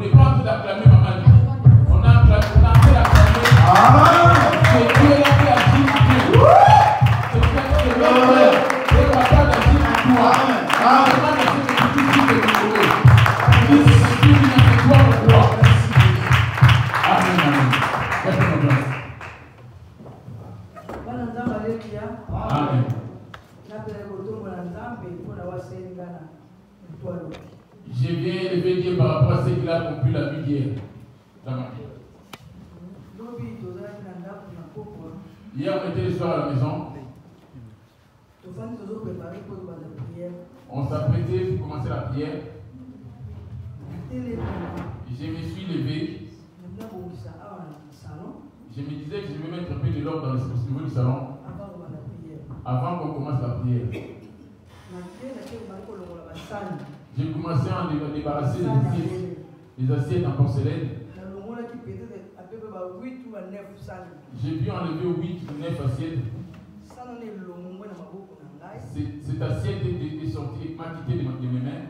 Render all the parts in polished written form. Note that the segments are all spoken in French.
n'est pas en train d'acclamer Maman Lydie. On a en train d'acclamer. C'est Dieu là qui agit en Dieu. C'est Dieu qui est là. C'est le papa d'agir en toi. Comment est-ce que tu dis que tu es heureux? Tu dis que tu es dans toi ou quoi? Amen, amen. Amen. Je viens élever Dieu par rapport à ce qu'il a accompli la vie d'hier. Hier, on était le soir à la maison. On s'apprêtait pour commencer la prière. Je me suis levé. Je me disais que je vais mettre un peu de l'ordre dans le niveau du salon avant qu'on commence la prière. J'ai commencé à débarrasser les assiettes en porcelaine. J'ai pu enlever 8 ou 9 assiettes. Cette assiette est sortie, m'a quitté de mes mains.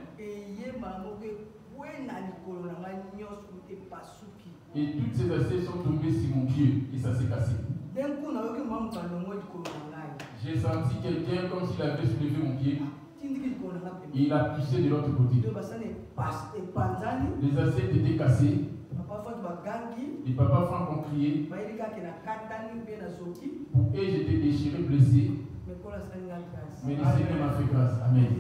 Et toutes ces assiettes sont tombées sur mon pied et ça s'est cassé. J'ai senti quelqu'un comme s'il avait soulevé mon pied. Et il a poussé de l'autre côté. Les assiettes étaient cassées. Les papas Franck ont crié. Pour eux, j'étais déchiré, blessé. Mais le Seigneur m'a fait grâce. Amen.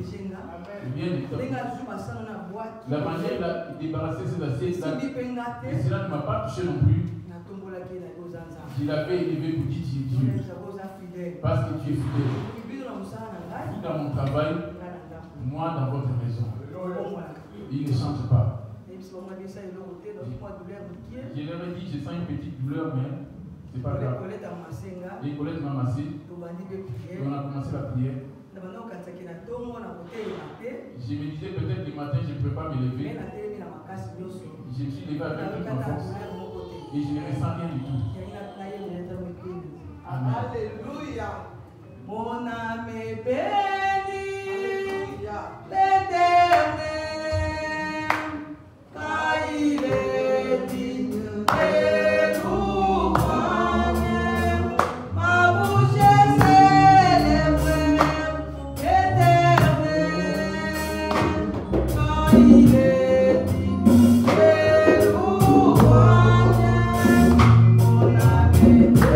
La manière de débarrasser ces assiettes-là, cela ne m'a pas touché non plus. Je l'avais élevé pour dire Dieu. Parce que tu es fidèle. Vous dans mon travail, moi dans votre maison. Il ne change pas. Je leur ai dit, je sens une petite douleur, mais c'est pas grave. Et Colette m'a massé. Et on a commencé la prière. Je me disais peut-être le matin je ne peux pas me lever. Je me suis levé avec toute ma force. Et je ne ressens rien du tout. Amen. Alléluia. Mon âme est bénie, l'Éternel, car il est digne de louange. Ma bouche célèbre l'Éternel, car il est digne de louange. Mon âme est bénie.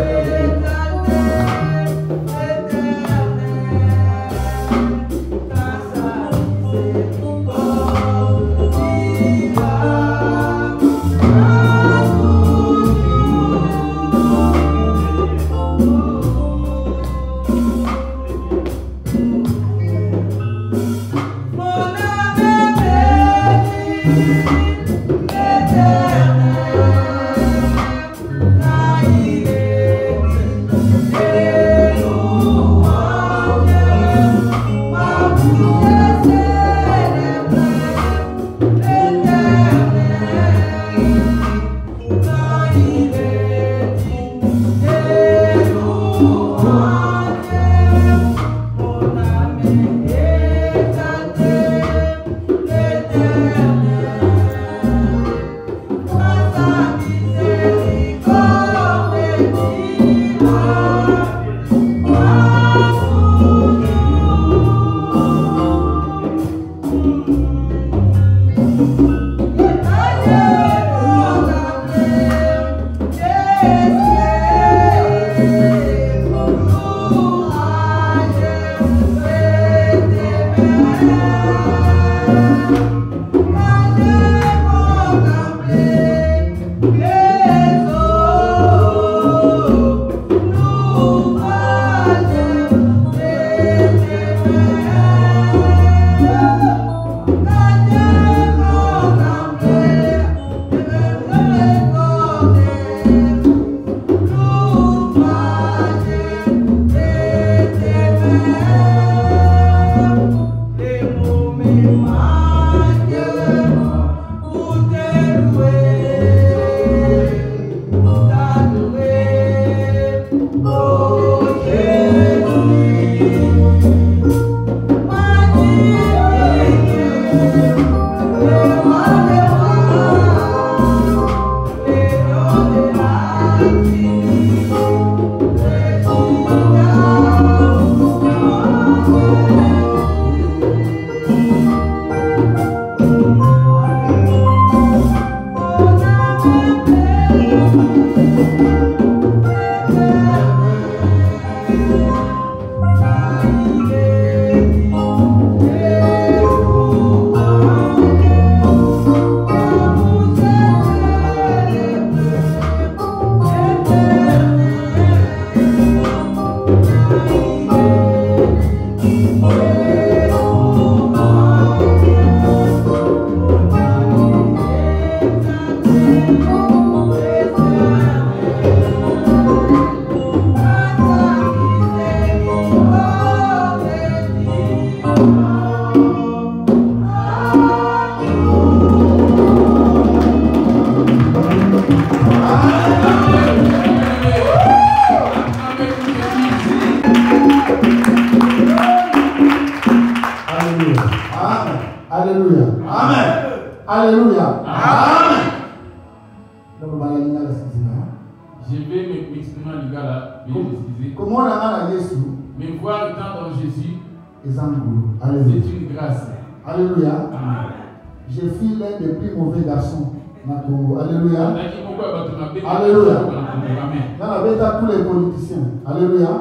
Amen. Je vais m'exprimer en lingala. Comment on a Jésus? Mais voir le temps dans Jésus, c'est une grâce. Alléluia. Amen. Je suis l'un des plus mauvais garçons. Alléluia. Alléluia. Dans la bête à tous les politiciens. Alléluia.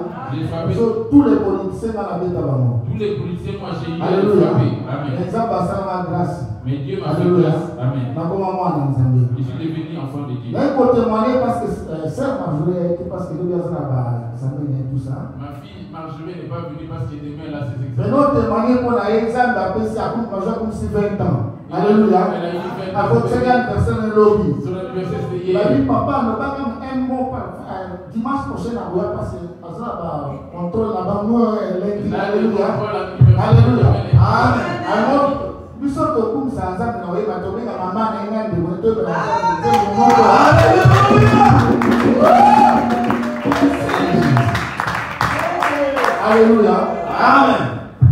Tous les politiciens dans la bête à l'amour. Tous les politiciens, moi j'ai eu. Alléluia. Amen. Exemple, ça ma grâce. Mais Dieu m'a fait grâce. Amen. Je suis devenu enfant de Dieu. Là, il faut témoigner parce que sœur Marjorie, parce que Dieu a tout ça. Ma fille Marjorie n'est pas venue parce que demain elle a ses examens. Mais nous témoigner pour l'examen d'après si à coup majeur comme si 20 ans. Alléluia. À votre personne lobby. Son anniversaire c'était hier. hier. Papa, ne pas comme un mot dimanche prochain à Boya parce que ça va contrôle là-bas. Nous, alléluia. Alléluia. Amen. Alors, nous sommes comme ça, ça nous va tomber dans maman et un de mon deux. Alléluia. Amen.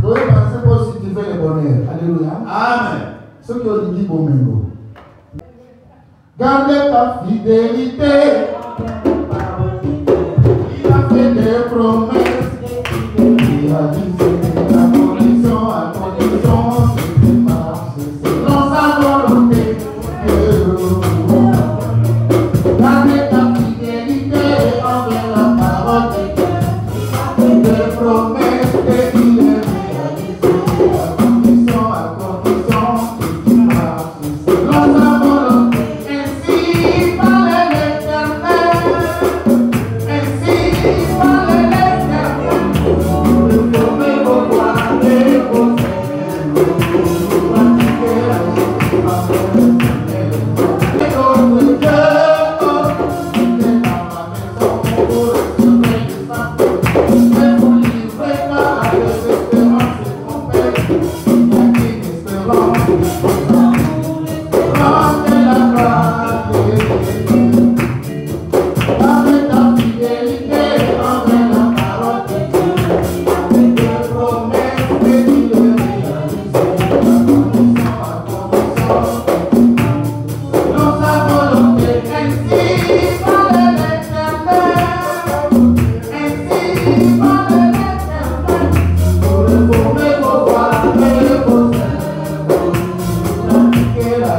Tu es pensé pour si tu veux le bonheur. Alléluia. Amen. Ce qui ont dit bon mémo. Gardez ta fidélité. Il a fait des promesses. Il a dit c'est la condition à condition. Selon sa volonté. Gardez ta fidélité envers la parole de Dieu. Des promesses et il est réalisé. La condition à condition. Selon sa volonté. Ainsi parlait l'Éternel. Ainsi parlait l'Éternel. Reformez vos voies et vos pratiquez la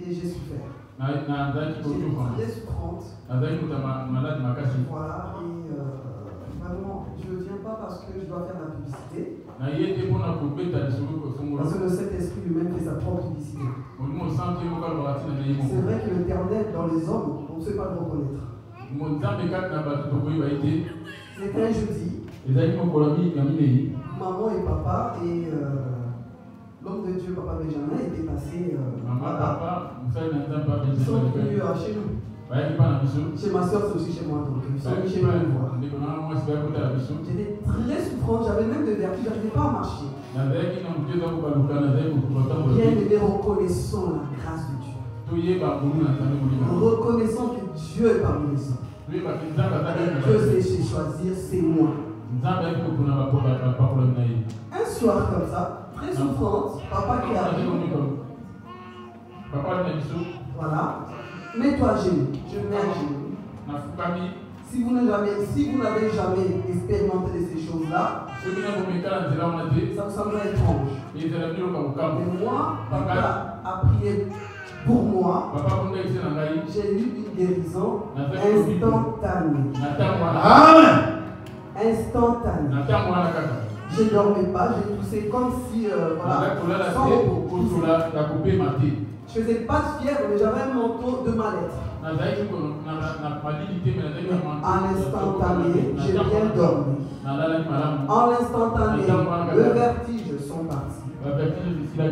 Et j'ai souffert. J'étais très souffrante. Voilà, et vraiment, je ne viens pas parce que je dois faire la publicité. Parce que le Saint-Esprit lui-même fait sa propre publicité. C'est vrai que l'Éternel dans les hommes, on ne sait pas le reconnaître. C'était un jeudi. Maman et papa et l'homme de Dieu, papa Benjamin, était passé là-bas. Ils sont venus chez nous. Chez ma soeur, c'est aussi chez moi, donc ils sont venus chez moi me voir. J'étais très souffrante, j'avais même des vertiges, je n'arrivais pas à marcher. Bien aimé, reconnaissons la grâce de Dieu. Reconnaissons que Dieu est parmi les hommes. Dieu sait choisir, c'est moi. Un soir comme ça, très souffrante, papa qui arrive. Voilà. Mets-toi à genoux. Je mets à genoux. Si vous n'avez jamais expérimenté de ces choses-là, ça vous semble étrange. Mais moi, papa a prié pour moi. J'ai eu une guérison instantanée. Amen. Instantanée. Je ne dormais pas, j'ai toussé comme si, voilà, sans repos. Je faisais pas de fièvre, mais j'avais un manteau de mal-être. En instantané, j'ai bien dormi. En instantané, le vertige sont partis.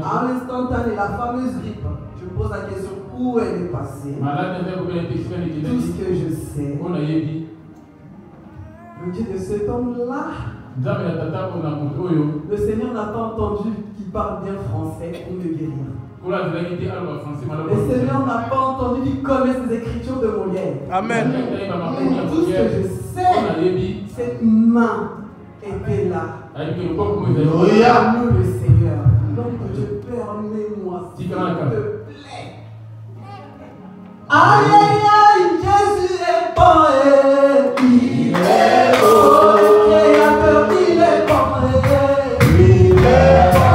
En instantané, la fameuse grippe, je me pose la question où elle est passée. Tout ce que je sais, le Dieu de cet homme-là, le Seigneur n'a pas entendu qu'il parle bien français pour me guérir. Le Seigneur n'a pas entendu qu'il connaisse les écritures de Molière. Amen. Mais tout ce que je sais, cette main était là. Alléluia. Le Seigneur. Donc Dieu, permets-moi, s'il te plaît. Aïe, aïe, aïe, Jésus est bon. Il est bon. Créateur, il est bon. Il est bon.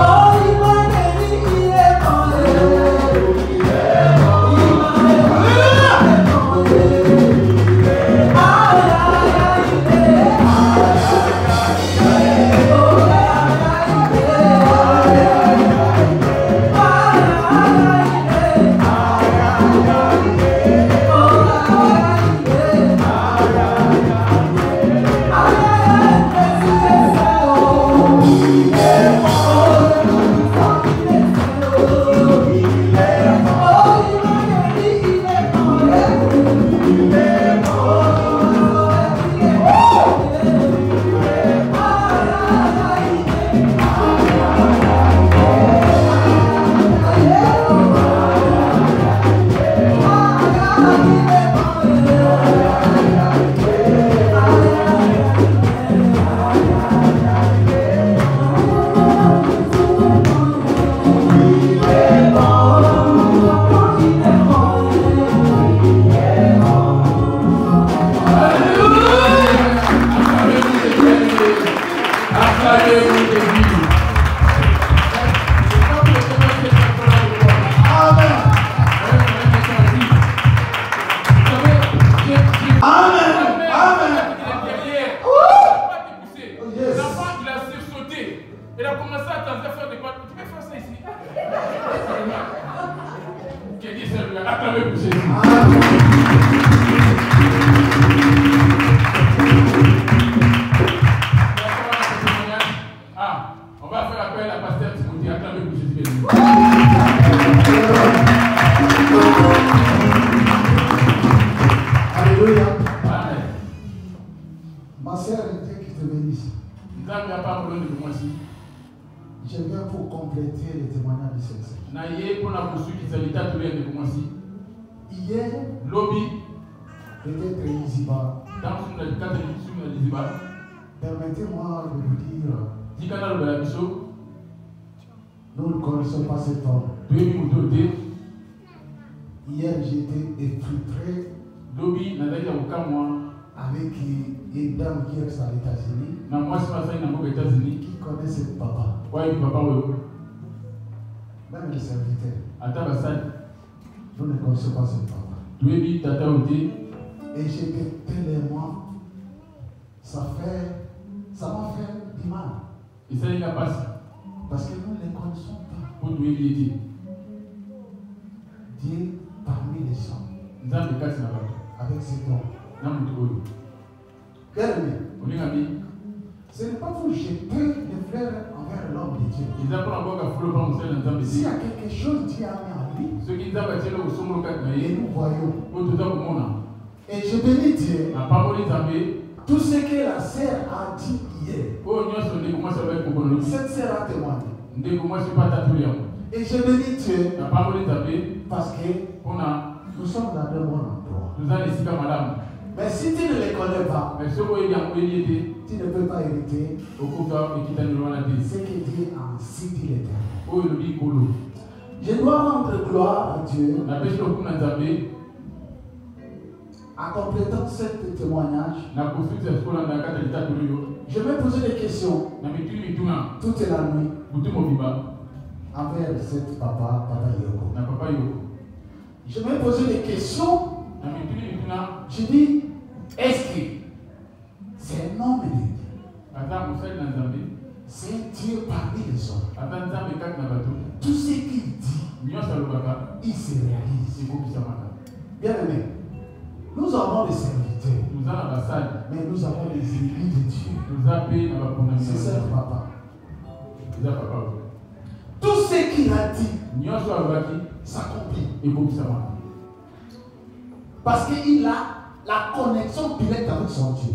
Je viens pour compléter les témoignages du Seigneur. Hier, peut-être Iziba, permettez-moi de vous dire, nous ne connaissons pas cet homme. Hier, j'étais effrayé avec une dame qui est aux États-Unis, qui connaît ce papa. Même les serviteurs. Nous ne connaissons pas ce papa. Et j'étais tellement. Ça m'a fait du mal. Parce que nous ne les connaissons pas. Dieu parmi les hommes. Avec cet homme. Bien aimé. Ce n'est pas pour jeter les fleurs envers l'homme de Dieu. S'il y a quelque chose Dieu a mis en lui, et nous voyons. Et je bénis Dieu. Tout ce que la sœur a dit hier, cette sœur a témoigné. Et je bénis Dieu parce que nous sommes dans un bon endroit. Mais si tu ne les connais pas, tu ne peux pas hériter ce que Dieu a ainsi dit l'Éternel. Je dois rendre gloire à Dieu en complétant ce témoignage. Je vais poser des questions toute la nuit envers cette papa Yoko. Je vais poser des questions. Je dis, est-ce que c'est un homme de Dieu? C'est un Dieu parmi les hommes. Tout ce qu'il dit, il se réalise. Bien aimé, nous avons des serviteurs, mais nous avons des élus de Dieu. C'est ça, papa. Tout ce qu'il a dit s'accomplit. Parce qu'il a la connexion directe avec son Dieu.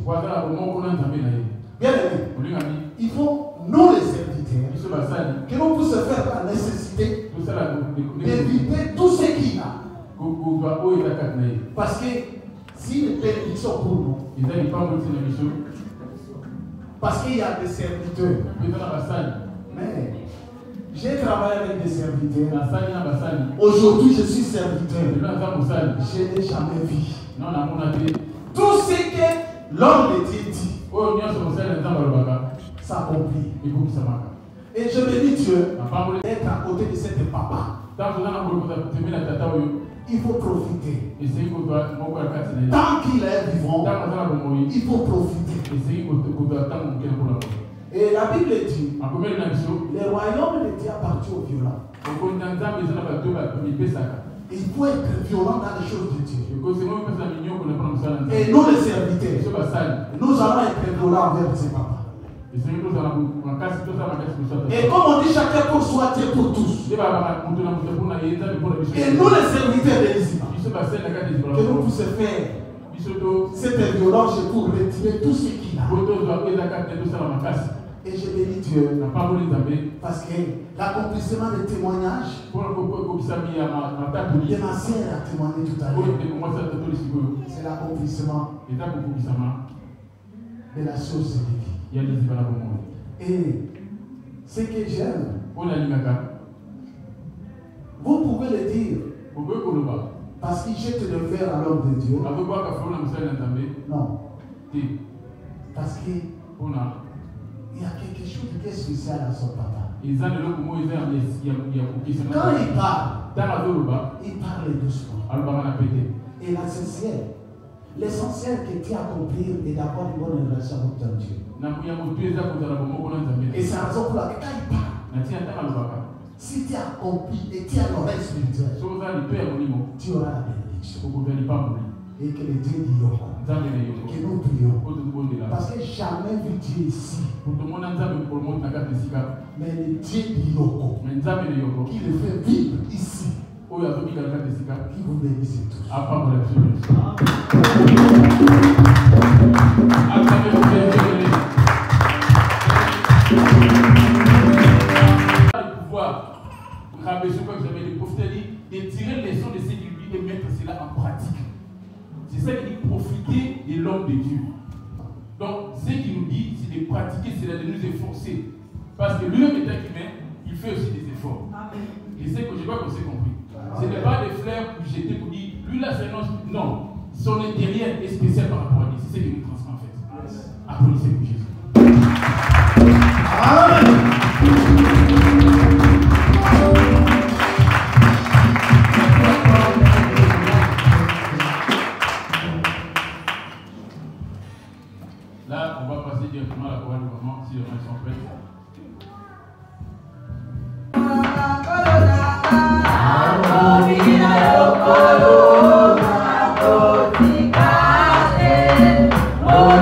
Bien aimé, il faut, nous les serviteurs, que l'on puisse faire la nécessité d'éviter tout ce qu'il a. Parce que si les bénédictions pour nous, parce qu'il y a des serviteurs, mais j'ai travaillé avec des serviteurs. Aujourd'hui, je suis serviteur. Je n'ai jamais vu. Tout ce que l'homme de Dieu dit s'accomplit. Et je bénis Dieu d'être à côté de cette papa. Il faut profiter. Tant qu'il est vivant, il faut profiter. Et la Bible dit, le royaume de Dieu appartient aux violents. Il faut être violent dans les choses de Dieu. Et nous les serviteurs, nous allons être violents envers ces papas. Et comme on dit, chacun pour soi, Dieu pour tous. Et nous les serviteurs de l'Israël, que nous puissions faire cette violence pour retirer tout ce qu'il a. Et je bénis Dieu parce que l'accomplissement des témoignages de ma sœur a témoigné tout à l'heure. C'est l'accomplissement de la chose de vie. Et ce que j'aime, vous pouvez le dire parce qu'il jette le fer à l'homme de Dieu. Non. Parce que il y a quelque chose de spécial à son papa. Quand il parle doucement. Et l'essentiel que tu as accompli est d'avoir une bonne relation avec ton Dieu. Et c'est la raison pour laquelle quand il parle, si tu as accompli et tu as l'oreille spirituelle, tu auras la bénédiction. Et que le Dieu dit Yoko, que nous prions. Parce que jamais vu Dieu ici. Mais le Dieu dit Yoko, qui le fait vivre ici, qui vous bénisse tous. De tirer les leçons de ce qu'il lui et mettre cela en pratique. C'est ça qu'il dit, profiter de l'homme de Dieu. Donc, ce qu'il nous dit, c'est de pratiquer, c'est de nous efforcer. Parce que lui-même étant humain, il fait aussi des efforts. Et c'est que je crois qu'on s'est compris. Ce n'est pas des fleurs que j'étais pour dire, lui là c'est non. Son intérieur est spécial par rapport à lui. C'est ce qu'il nous transmet en fait. Applaudissez pour Jésus. Amen. Là, on va passer directement à la parole du moment si les mains sont prêtes. Oh,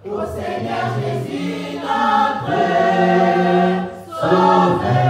Au Seigneur Jésus, notre Sauveur.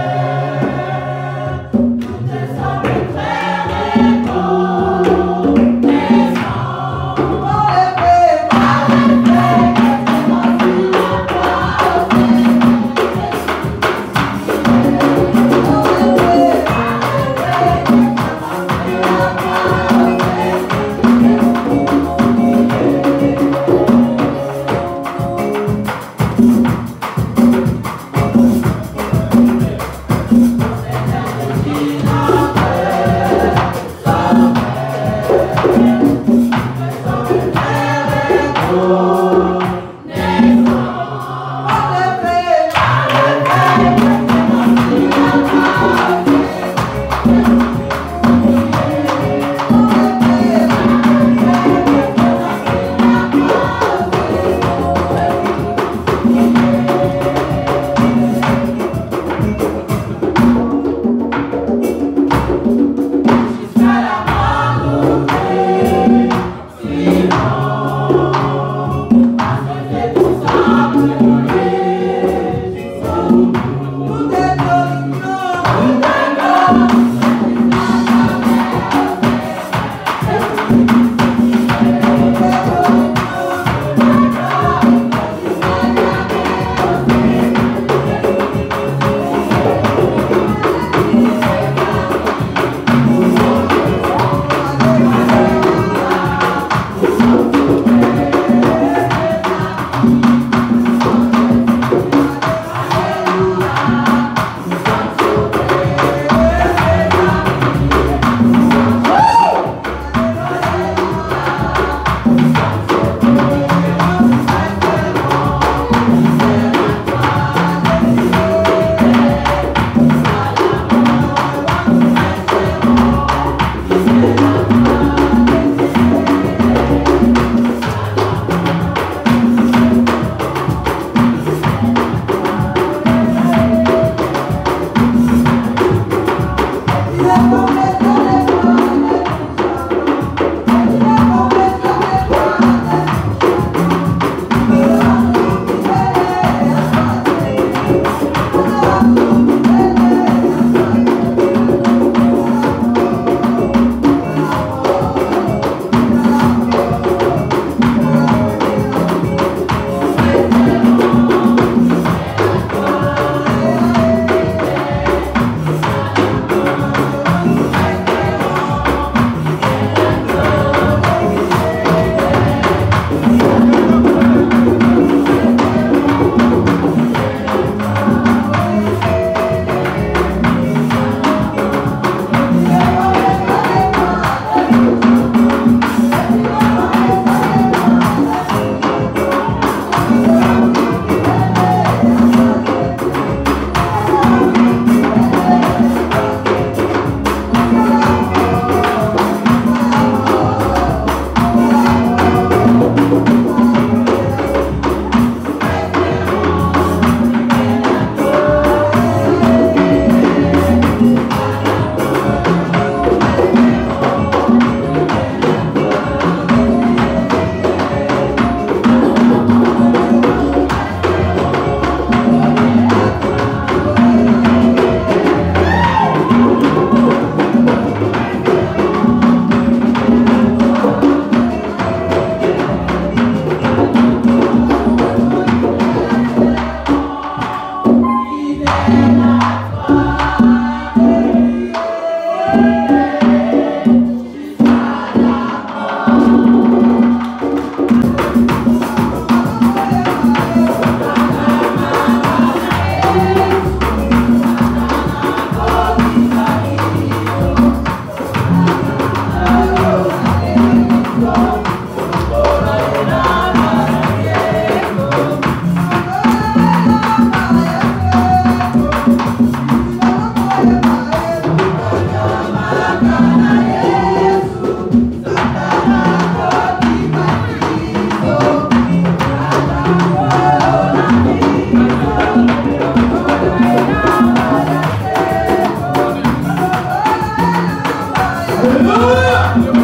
Alléluia.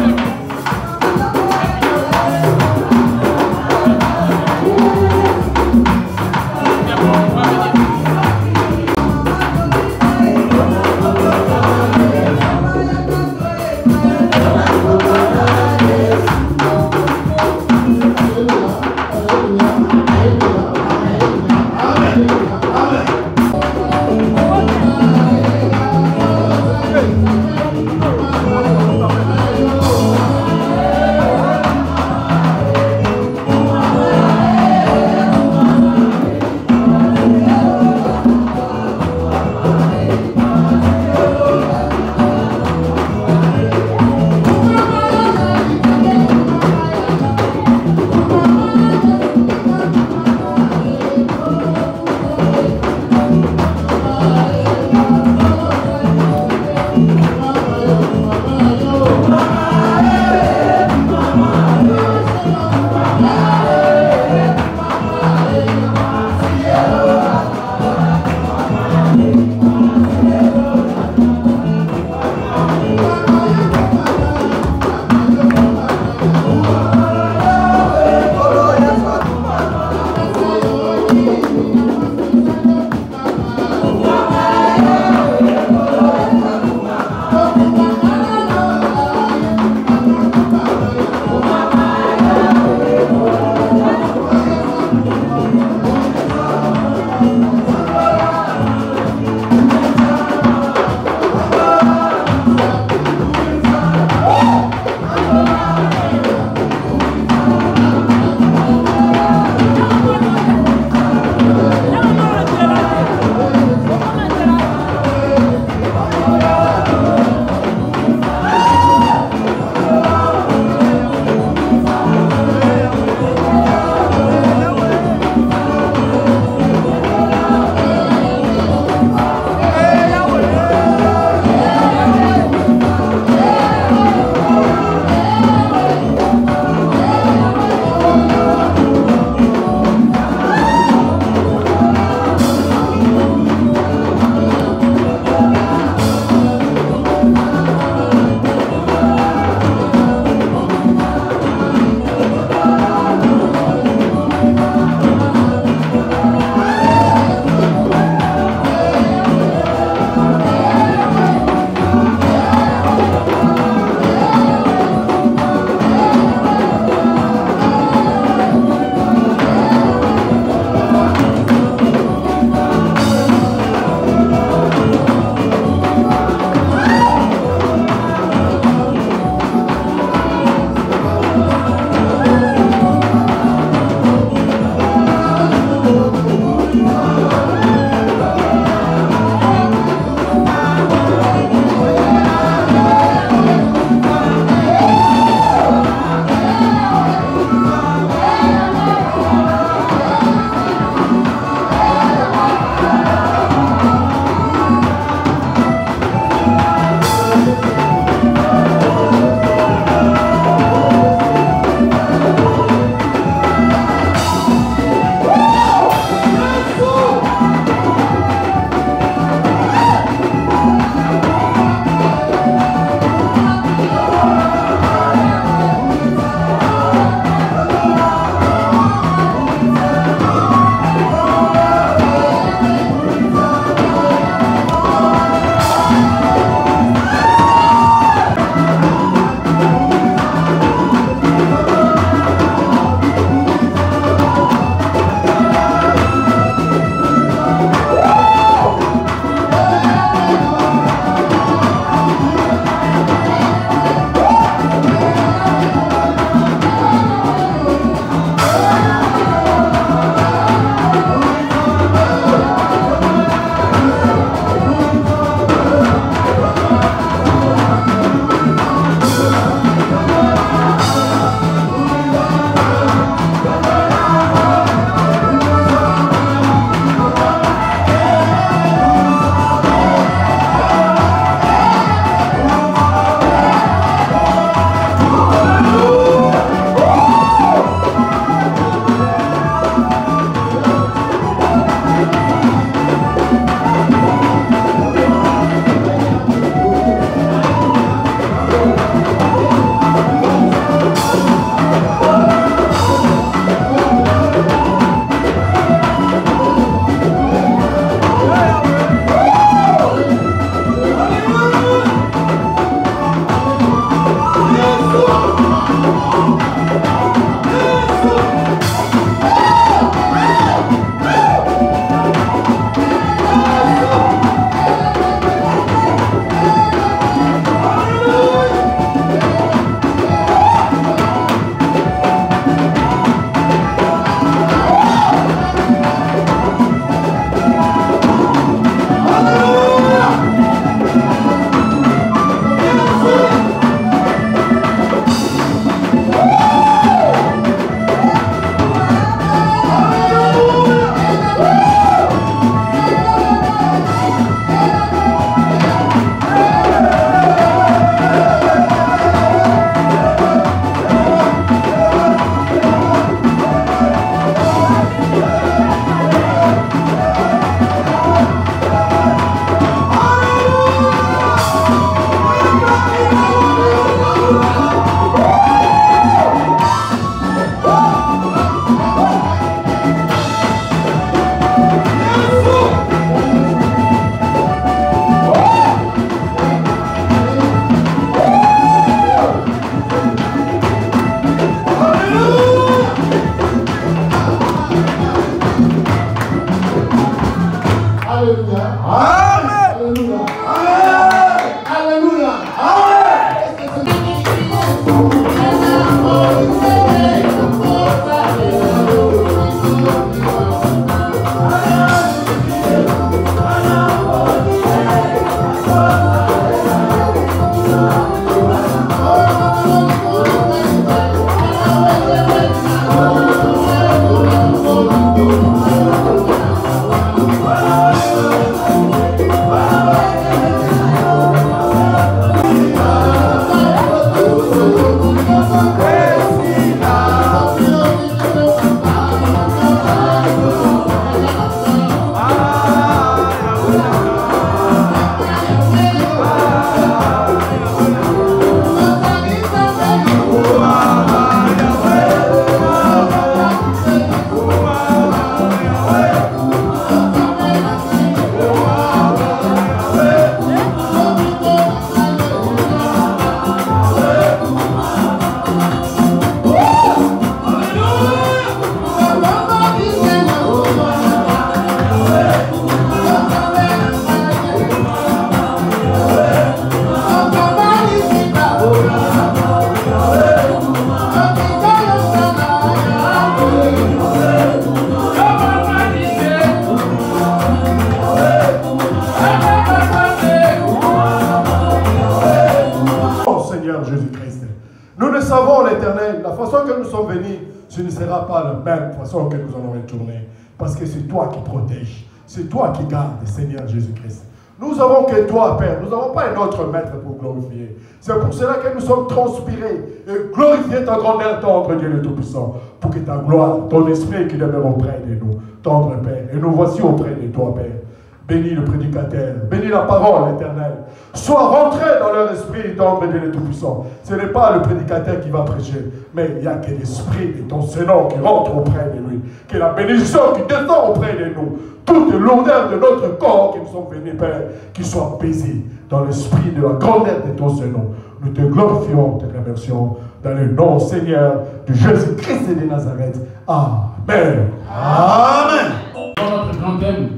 Jésus-Christ. Nous le savons, l'Éternel, la façon que nous sommes venus, ce ne sera pas la même façon que nous allons retourner. Parce que c'est toi qui protèges, c'est toi qui gardes, Seigneur Jésus-Christ. Nous avons que toi, Père, nous n'avons pas un autre maître pour glorifier. C'est pour cela que nous sommes transpirés et glorifier ta grandeur, tendre Dieu le Tout-Puissant, pour que ta gloire, ton esprit qui demeure auprès de nous, tendre Père. Et nous voici auprès de toi, Père. Bénis le prédicateur, bénis la parole éternelle. Sois rentré dans leur esprit, tendre Dieu le Tout-Puissant. Ce n'est pas le prédicateur qui va prêcher, mais il n'y a que l'esprit de ton Seigneur qui rentre auprès de lui. Que la bénédiction qui descend auprès de nous, toute l'odeur de notre corps qui nous sommes venus, Père, qui soit baisée dans l'esprit de la grandeur de ton Seigneur. Nous te glorifions, te remercions, dans le nom, Seigneur, de Jésus-Christ de Nazareth. Amen. Amen. Dans notre grand thème,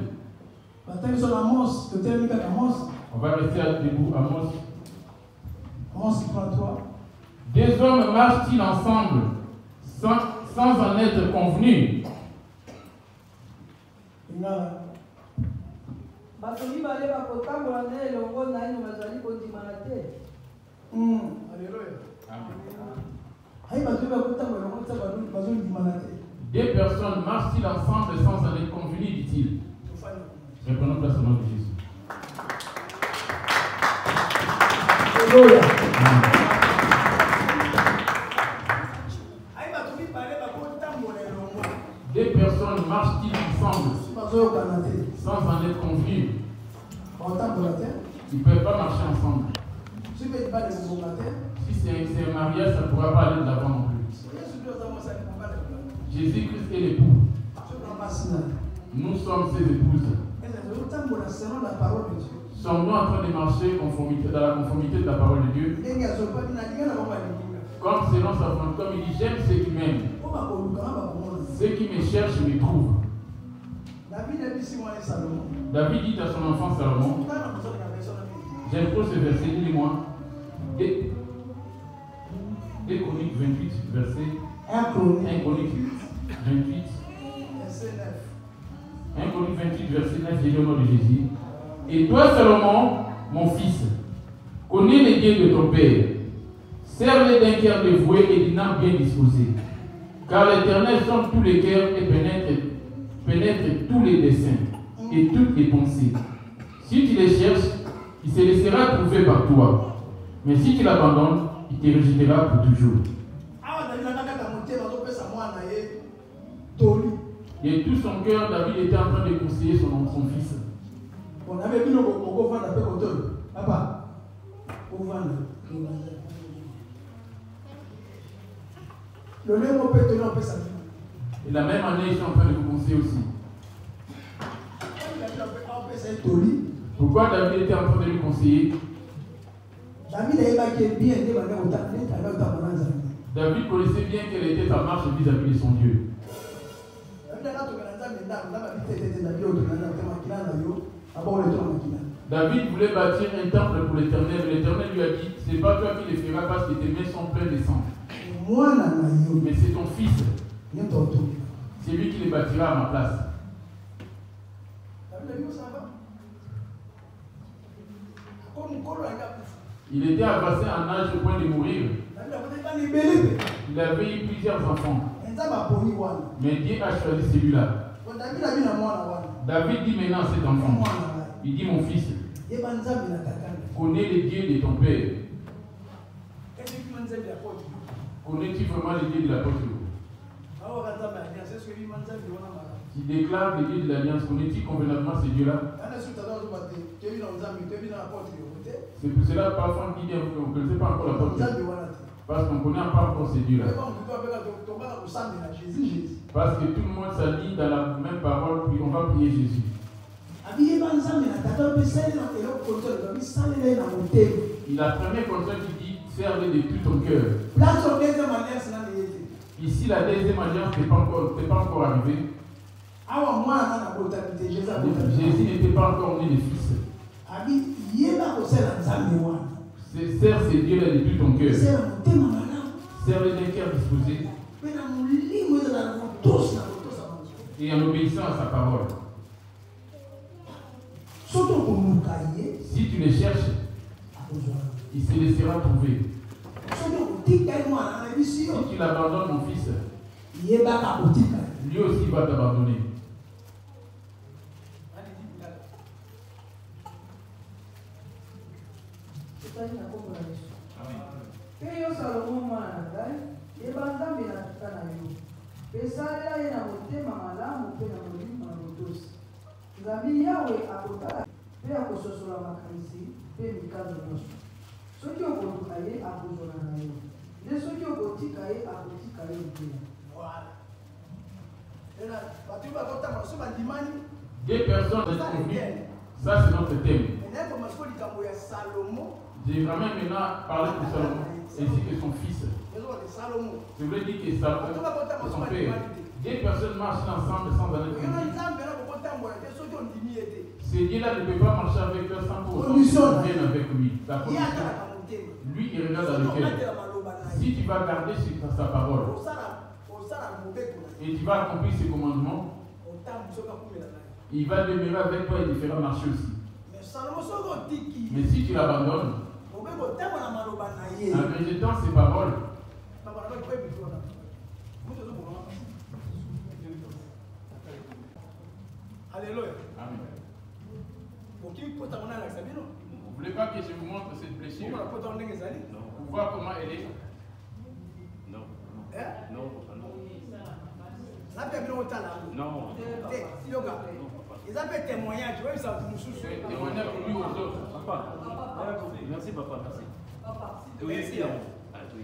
on va rester debout, Amos. Amos, toi. Deux hommes marchent-ils ensemble sans en être convenus? Deux personnes marchent-ils ensemble sans en être convenus, dit-il. Reprenons place au nom de Jésus. Deux personnes marchent-ils ensemble sans en être convenus? Ils ne peuvent pas marcher ensemble. Si c'est un mariage, ça ne pourra pas aller de l'avant non plus. Jésus-Christ est l'époux. Nous sommes ses épouses. Sommes-nous en train de marcher dans la conformité de la parole de Dieu? Comme selon sa volonté, comme il dit, j'aime ceux qui m'aiment. Ceux qui me cherchent me trouvent. David dit à son enfant Salomon, j'aime trop ce verset, dis-moi. 2 Chroniques 28, verset 1 Chroniques 28. 1 Chroniques 28, verset 9, j'ai dit au nom de Jésus. Et toi, Salomon, mon fils, connais les dieux de ton père. Serve-les d'un cœur dévoué et d'une âme bien disposée. Car l'Éternel sonde tous les cœurs et pénètre tous les desseins et toutes les pensées. Si tu les cherches, il se laissera trouver par toi. Mais si tu l'abandonnes, il te rejettera pour toujours. Et tout son cœur, David était en train de conseiller son fils. Et la même année, je suis en train de vous conseiller aussi. Pourquoi David était en train de lui conseiller? David connaissait bien quelle était sa marche vis-à-vis de son Dieu. David voulait bâtir un temple pour l'Éternel, mais l'Éternel lui a dit, c'est pas toi qui le feras parce que tes mains sont pleines de sang. Mais c'est ton fils. C'est lui qui les bâtira à ma place. Il était avancé en âge au point de mourir. Il avait eu plusieurs enfants. Mais Dieu a choisi celui-là. David dit maintenant à cet enfant, il dit mon fils, connais les dieux de ton père. Connais-tu vraiment les dieux de l'apôtre? Tu déclares les dieux de l'alliance, connais-tu convenablement ces dieux-là? C'est pour cela parfois on dit qu'on ne connaissait pas encore l'apôtre. Parce qu'on ne connaît pas encore ces dieux-là. Parce que tout le monde s'allie dans la même parole, puis on va prier Jésus. La première condition qui dit serre-les de tout ton cœur. Ici, la deuxième alliance n'est pas encore arrivée. Jésus n'était pas encore né de fils. Serre ces dieux-là de tout ton cœur. Serre-les d'un cœur disposé. Et en obéissant à sa parole. Si tu les cherches, il se laissera trouver. Si tu l'abandonnes, mon fils, lui aussi va t'abandonner. Des personnes ça c'est notre thème. J'ai vraiment maintenant parlé de Salomon ainsi que son fils. Je voulais dire que Salomon et son père. Des personnes marchent ensemble sans aller de Ces dieux-là ne peuvent pas marcher avec eux sans pour autant qu'ils viennent avec lui. La condition. Lui, il regarde dans le cœur. Si tu vas garder sa parole et tu vas accomplir ses commandements, il va demeurer avec toi et te fera marcher aussi. Mais si tu l'abandonnes, en rejetant ses paroles, Alléluia. Amen. Vous Vous voulez pas que je vous montre cette blessure? Pour voir comment elle est? Non. Non. Non. Ils avaient témoignage, tu vois, ça nous soucie. Témoignage pour lui aux autres. Papa. Merci, papa. Merci. Merci.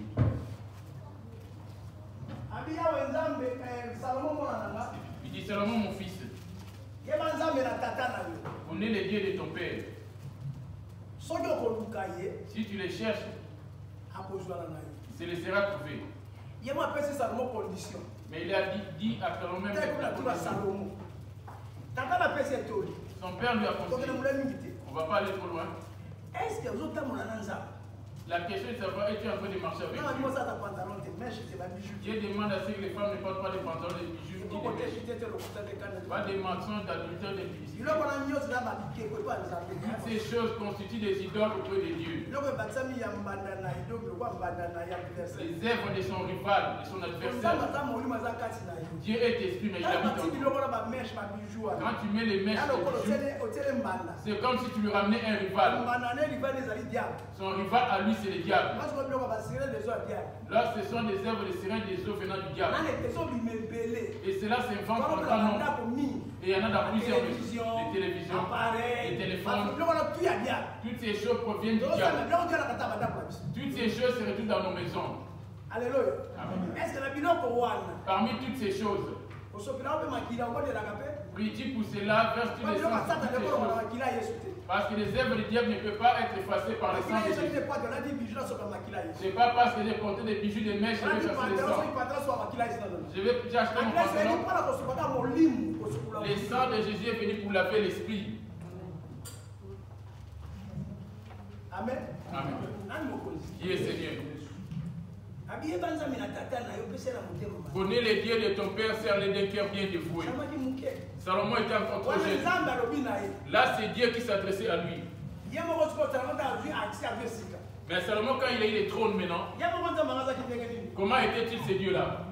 Il dit Salomon, mon fils, on est les dieux de ton père. Si tu les cherches, il se laissera trouver. Mais il a dit à Salomon même son père lui a conseillé. On ne va pas aller trop loin. La question est de savoir, es-tu en train de marcher avec Dieu? Dieu demande à ce que les femmes ne portent pas des pantalons, des bijoux, pas des mensonges, d'adultère, des publicités. Toutes ces choses constituent des idoles auprès de Dieu. Les œuvres de son rival, de son adversaire. Dieu est esprit, mais il habite en nous. Quand tu mets les mèches de bijoux, c'est comme si tu lui ramenais un rival. Son rival à lui, c'est le diable. Là, ce sont des œuvres de sirènes des eaux venant du diable. Et cela s'invente en grand nombre. Et il y en a dans plusieurs mesures. Les télévisions, les téléphones. Toutes ces choses proviennent du diable. Toutes ces choses se retrouvent dans nos maisons. Alléluia. Parmi toutes ces choses, prie-tu pour cela, verse-tu les sangs sur toutes ces choses. Parce que les œuvres du diable ne peuvent pas être effacées par le sang de Jésus. Ce n'est pas parce que j'ai porté des bijoux, des mèches, je vais effacer le sang. J'ai acheté mon pantalon. Le sang de Jésus est venu pour laver l'esprit. Amen. Amen. Qui est Seigneur? Connais les dieux de ton père, serre-les d'un cœur bien dévoué. Salomon était encore trop jeune. Là, c'est Dieu qui s'adressait à lui. Mais Salomon, quand il a eu les trônes maintenant, comment était-il ces dieux-là?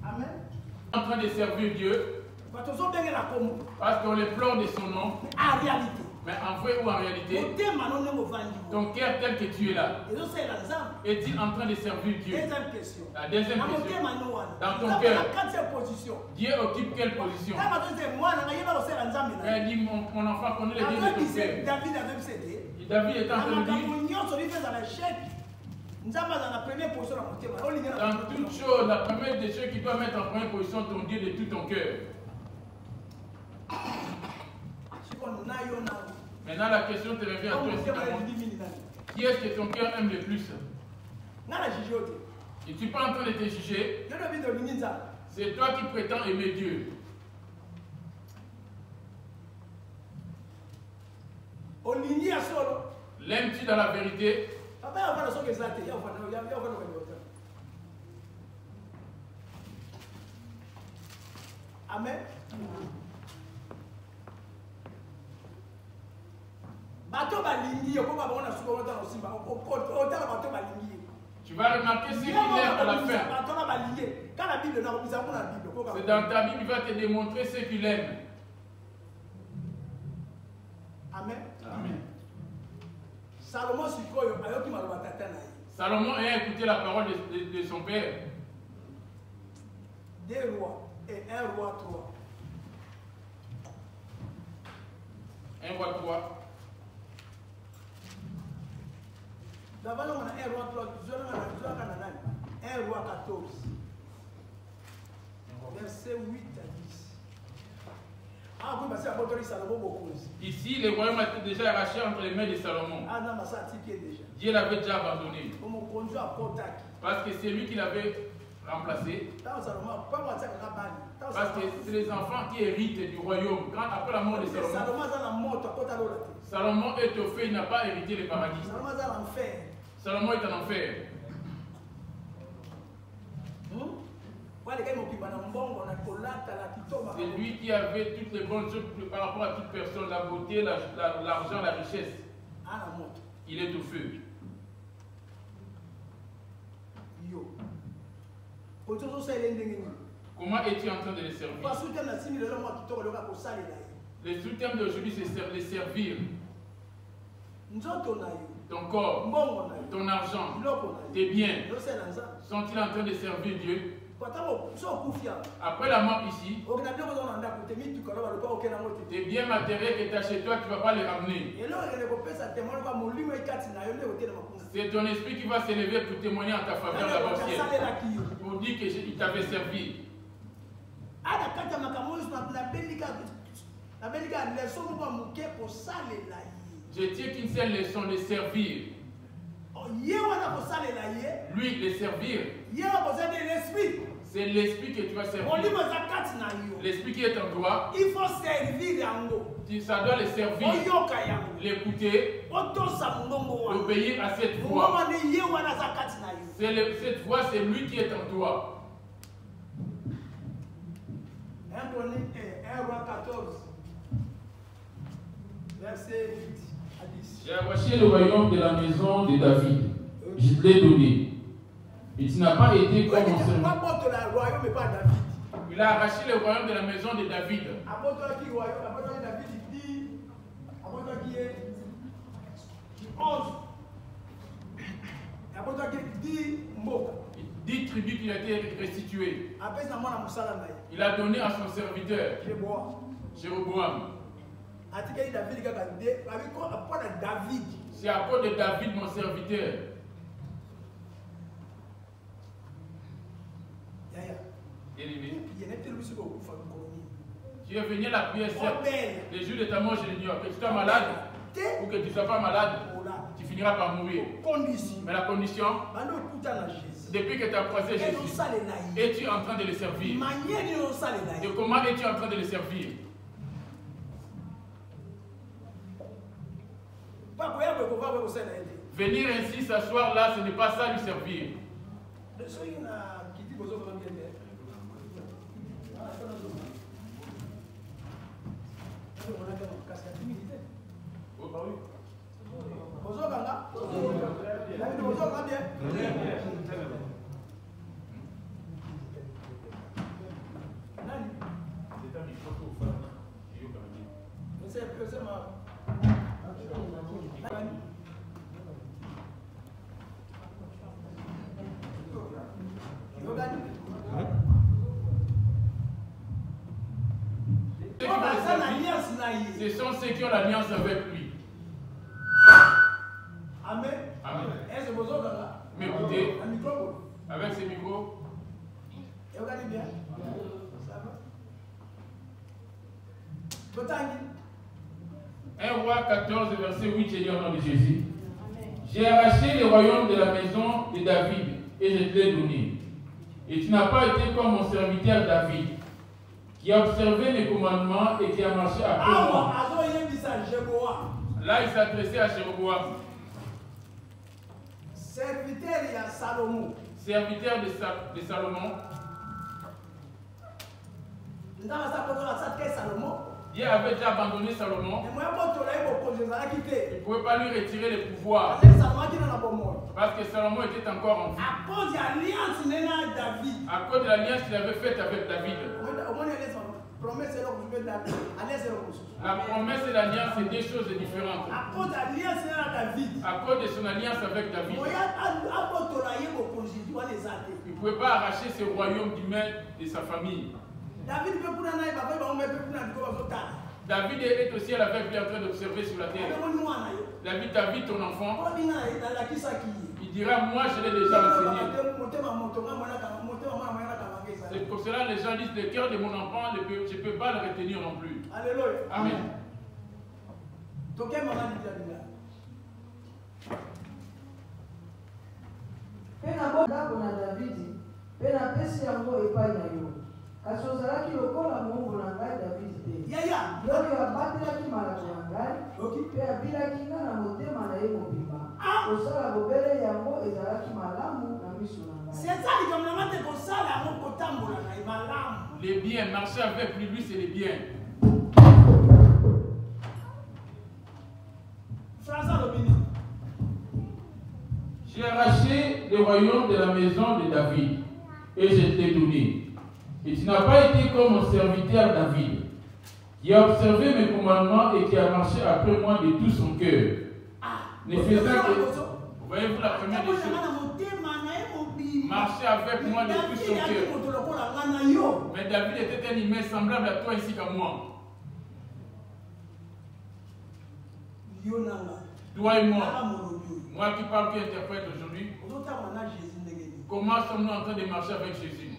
Amen. En train de servir Dieu, parce qu'on les pleure de son nom. Mais en vrai ou en réalité, ton cœur tel que tu es là, est-il en train de servir Dieu? La deuxième question, dans ton cœur, Dieu occupe quelle position? Elle dit, mon enfant connaît les dieux de ton père. David est en train de dire, dans toute chose, la première des choses qui doit mettre en première position ton Dieu de tout ton cœur. Maintenant, la question te revient à toi. Qui est-ce que ton cœur aime le plus? Et tu n'es pas en train de te juger. C'est toi qui prétends aimer Dieu. L'aimes-tu dans la vérité? Amen. Tu vas remarquer ce qu'il aime à la fin. C'est dans ta Bible, il va te démontrer ce qu'il aime. Amen. Amen. Salomon a écouté la parole de son père. 2 rois et 1 roi 3. 1 roi 3. D'abord, on a 1 roi 3, 1 roi 14, verset 8 à 10. Ici, le royaume a été déjà arraché entre les mains de Salomon. Dieu l'avait déjà abandonné. Parce que c'est lui qui l'avait remplacé. Parce que c'est les enfants qui héritent du royaume. Quand après la mort de Salomon est au feu, il n'a pas hérité le paradis. Salomon est en enfer. C'est lui qui avait toutes les bonnes choses par rapport à toute personne, la beauté, l'argent, la richesse. Il est au feu. Comment es-tu en train de les servir? Le sous-terme d'aujourd'hui, c'est les servir. Ton corps, ton argent, tes biens, sont-ils en train de servir Dieu? Après la mort ici, tes biens matériels que tu as chez toi, tu ne vas pas les ramener. C'est ton esprit qui va s'élever pour témoigner en ta faveur là-bas ciel. Pour dire qu'il t'avait servi. Je tiens qu'une seule leçon de servir. Lui, le servir. C'est l'esprit que tu vas servir. L'esprit qui est en toi. Il faut servir. Ça doit le servir. L'écouter. Obéir à cette voix. Cette voix, c'est lui qui est en toi. 1 roi 14, verset 8 à 10. J'ai arraché le royaume de la maison de David. Je te l'ai donné. Et tu n'as pas été comme mon serviteur. Il a arraché le royaume de la maison de David. Dix tribus qui ont été restituées. Il a donné à son serviteur, Jéroboam. C'est à cause de David, mon serviteur. Tu es venu à la prière, les jours de ta mort, je l'ignore. Que tu sois malade ou que tu ne sois pas malade, tu finiras par mourir. Mais la condition, depuis que tu as croisé Jésus, es-tu en train de le servir? De comment es-tu en train de le servir? Venir ainsi s'asseoir là, ce n'est pas ça lui servir. Ce sont ceux qui ont l'alliance avec lui. Amen. Amen. M'écoutez avec ces micros. Et regardez bien. Ça va. 1 roi 14, verset 8, j'ai dit au nom de Jésus. J'ai arraché le royaume de la maison de David et je te l'ai donné. Et tu n'as pas été comme mon serviteur David, qui a observé mes commandements et qui a marché après moi. Là, il s'adressait à Jéroboam. Serviteur de Salomon. Serviteur de Salomon. Dieu avait déjà abandonné Salomon. ne pouvait pas lui retirer les pouvoirs. Parce que Salomon était encore en vie. À cause de l'alliance qu'il avait faite avec David. La promesse et l'alliance, c'est deux choses différentes. À cause de son alliance avec David, il ne pouvait pas arracher ce royaume du maître de sa famille. David est aussi à la veille en train d'observer sur la terre. David, t'as vu ton enfant? Il dira, moi je l'ai déjà enseigné. C'est pour cela que les gens disent, le cœur de mon enfant, je ne peux pas le retenir non plus. Alléluia. Amen. Kasi ozalaki lokola mongo na ngai David te. Oyo abatelaki malako na ngai mpe abilaki nga na motema na ye mobimba. Kosala bobele yango ezalaki malamu na miso na ngai. Les biens, marcher avec lui, c'est les biens. J'ai arraché le royaume de la maison de David et je t'ai donné. Et tu n'as pas été comme mon serviteur David, qui a observé mes commandements et qui a marché après moi de tout son cœur. Ne faisant que... Voyez-vous la première des choses? Marcher avec moi de tout son cœur. Mais David était un humain semblable à toi ainsi qu'à moi. Toi et moi, moi qui parle, qui interprète aujourd'hui, comment sommes-nous en train de marcher avec Jésus?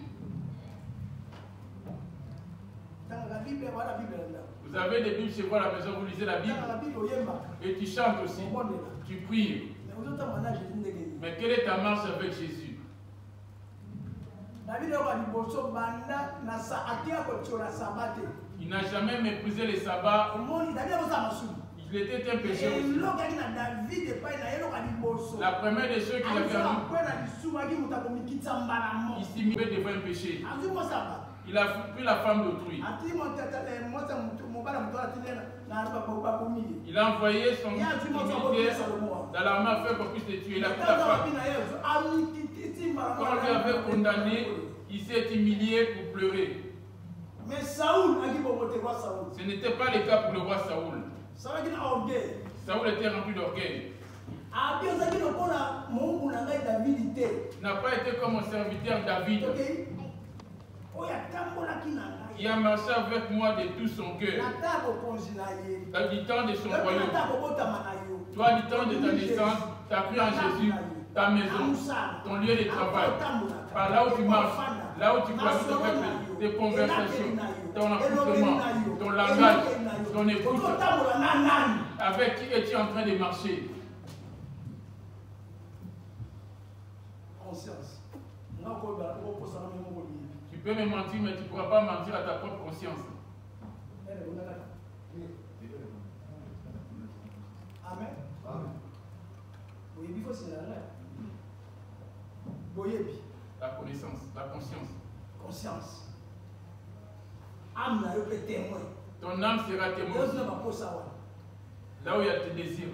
Vous avez des Bibles chez vous à la maison, vous lisez la Bible et tu chantes aussi, tu pries. Mais quelle est ta marche avec Jésus? Il n'a jamais méprisé les sabbats. Il était un pécheur aussi. La première des choses qu'il a fait, il s'est mis devant un péché. Il a pris la femme d'autrui. Il a envoyé son militaire dans l'armée afin qu'on puisse les tuer. Il a pris la femme. Quand on lui avait condamné, il s'est humilié pour pleurer. Mais Saoul, ce n'était pas le cas pour le roi Saoul. Saoul était rempli d'orgueil. Il n'a pas été comme mon serviteur David. Il a marché avec moi de tout son cœur. Du temps de son royaume. Toi, du temps de ta naissance, tu as cru en Jésus, ta maison, ton lieu de travail. Par là où tu marches, là où tu pratiques avec tes conversations, ton accoutrement, ton langage, ton écoute. Avec qui es-tu en train de marcher? Conscience. Tu peux me mentir, mais tu ne pourras pas mentir à ta propre conscience. Amen. La connaissance, la conscience. Conscience. Ton âme sera témoin. Là où il y a tes désirs.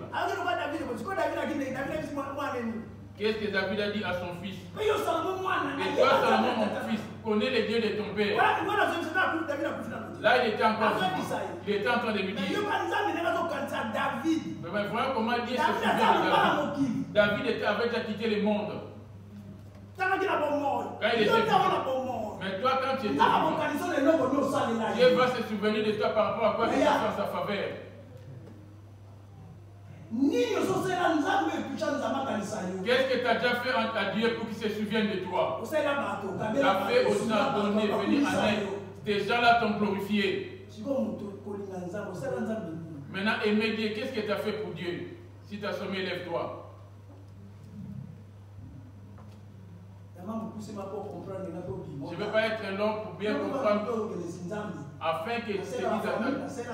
Qu'est-ce que David a dit à son fils? Et toi, Salomon, mon fils, connais les dieux de ton père. Là, il était encore vivant. Il était en train de lui dire. Mais voilà comment Dieu se souvient de David. David avait déjà quitté le monde. Quand il était vivant. Mais toi, quand tu étais vivant, Dieu va se souvenir de toi par rapport à quoi tu as fait en sa faveur. Qu'est-ce que tu as déjà fait à Dieu pour qu'il se souvienne de toi? Tu as fait aux gens donner, venir en aide. Ces gens-là t'ont glorifié. Maintenant, aimer Dieu, qu'est-ce que tu as fait pour Dieu? Si tu as sommeil, lève-toi. Je ne vais pas être long pour bien comprendre. Afin que tu te dises à ta vie, je sers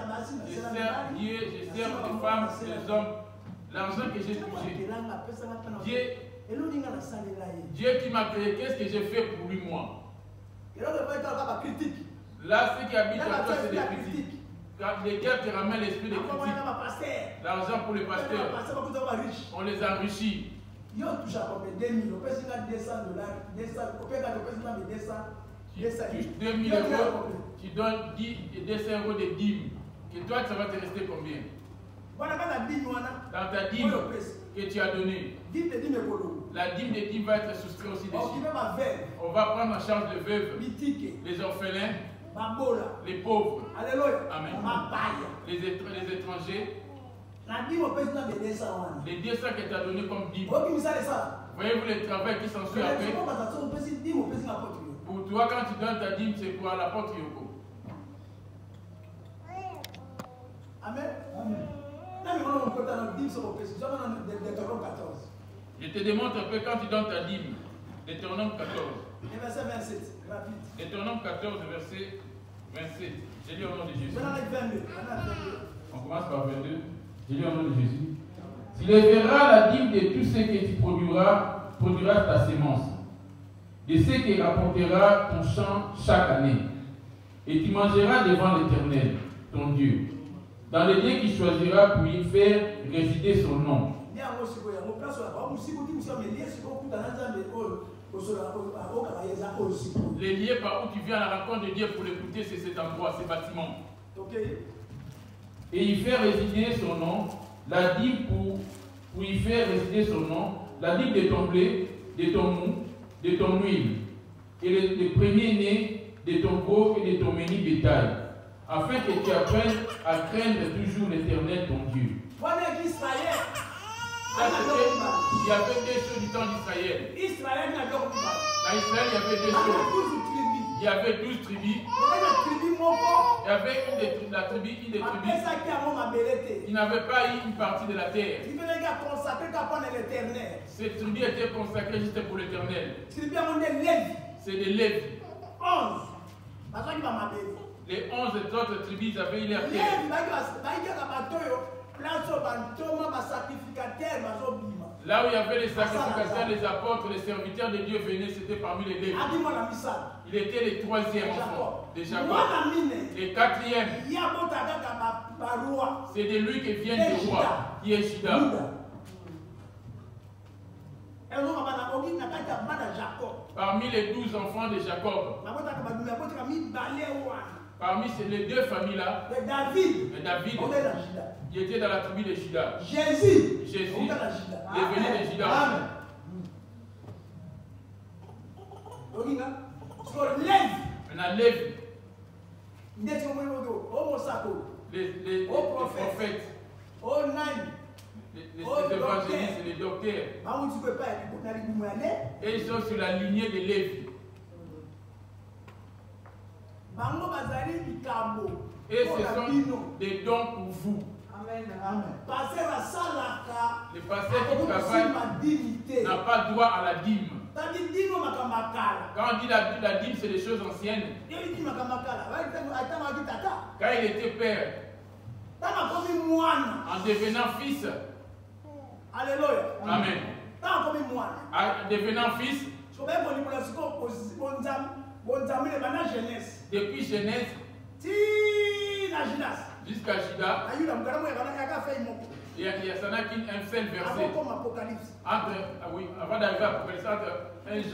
Dieu, je sers les femmes, les hommes. L'argent que j'ai touché. Dieu qui m'a créé, qu'est-ce que j'ai fait pour lui, moi? Là, ce qui habite en toi, c'est des critiques. Quand les gars te ramènent l'esprit de critique. L'argent pour les pasteurs, on les enrichit. Yo touche à combien? 2000. On peut signer $200. On peut gagner 200. Tu touches 2000 euros, tu donnes 200 euros de dîmes. Et toi, ça va te rester combien? Dans ta dîme que tu as donnée. La dîme des dîmes va être soustraite aussi dessus. On va prendre en charge les veuves, les orphelins, les pauvres. Amen. Les étrangers. Les 200 que tu as donné comme dîme. Voyez-vous les travaux qui s'en suivent après? Pour toi, quand tu donnes ta dîme, c'est pour l'apôtre Yoko. Amen. Je te démontre un peu quand tu donnes ta dîme. Deutéronome 14. Et verset 27, rapide. Deutéronome 14, verset 27. J'ai lu au nom de Jésus. On commence par 22. J'ai lu au nom de Jésus. Tu verras la dîme de tout ce que tu produira ta sémence, de ce que rapportera ton champ chaque année. Et tu mangeras devant l'Éternel, ton Dieu, dans le lieu qu'il choisira pour y faire résider son nom. Les lieux par où tu viens à la rencontre de Dieu pour l'écouter, c'est cet endroit, ces bâtiments. Et y faire résider son nom, la dîme pour y faire résider son nom, la dîme de ton blé, de ton mou, de ton huile, et le premier-né de ton gros et de ton menu bétail, afin que tu apprennes à craindre toujours l'Éternel ton Dieu. Il y avait deux choses du temps d'Israël. Dans Israël, il y avait deux choses. Il y avait 12 tribus. Il y avait une des tribus. Il n'avait pas eu une partie de la terre. Cette tribu était consacrée juste pour l'Éternel. C'est des Lévites. Les 11 autres tribus avaient eu leur terre. Là où il y avait les sacrificateurs, les apôtres, les serviteurs de Dieu venaient, c'était parmi les Lévites. Il était le troisième enfant de Jacob. Le quatrième, c'est de lui que vient le roi, qui est Juda. Parmi les 12 enfants de Jacob, parmi les deux familles-là, David, il était dans la tribu de Juda. Jésus, il est venu de Juda. Maintenant, Lévi, les prophètes, les évangélistes et les docteurs, et ils sont sur la lignée de Lévi. Et ce sont des dons pour vous. Amen. Le pasteur qui travaille n'a pas droit à la dîme. Quand on dit la dîme, c'est des choses anciennes. Quand il était père, en devenant fils, alléluia. Amen. En devenant fils, depuis Genèse jusqu'à Juda, il y a un seul verset. Avant d'arriver à Apocalypse,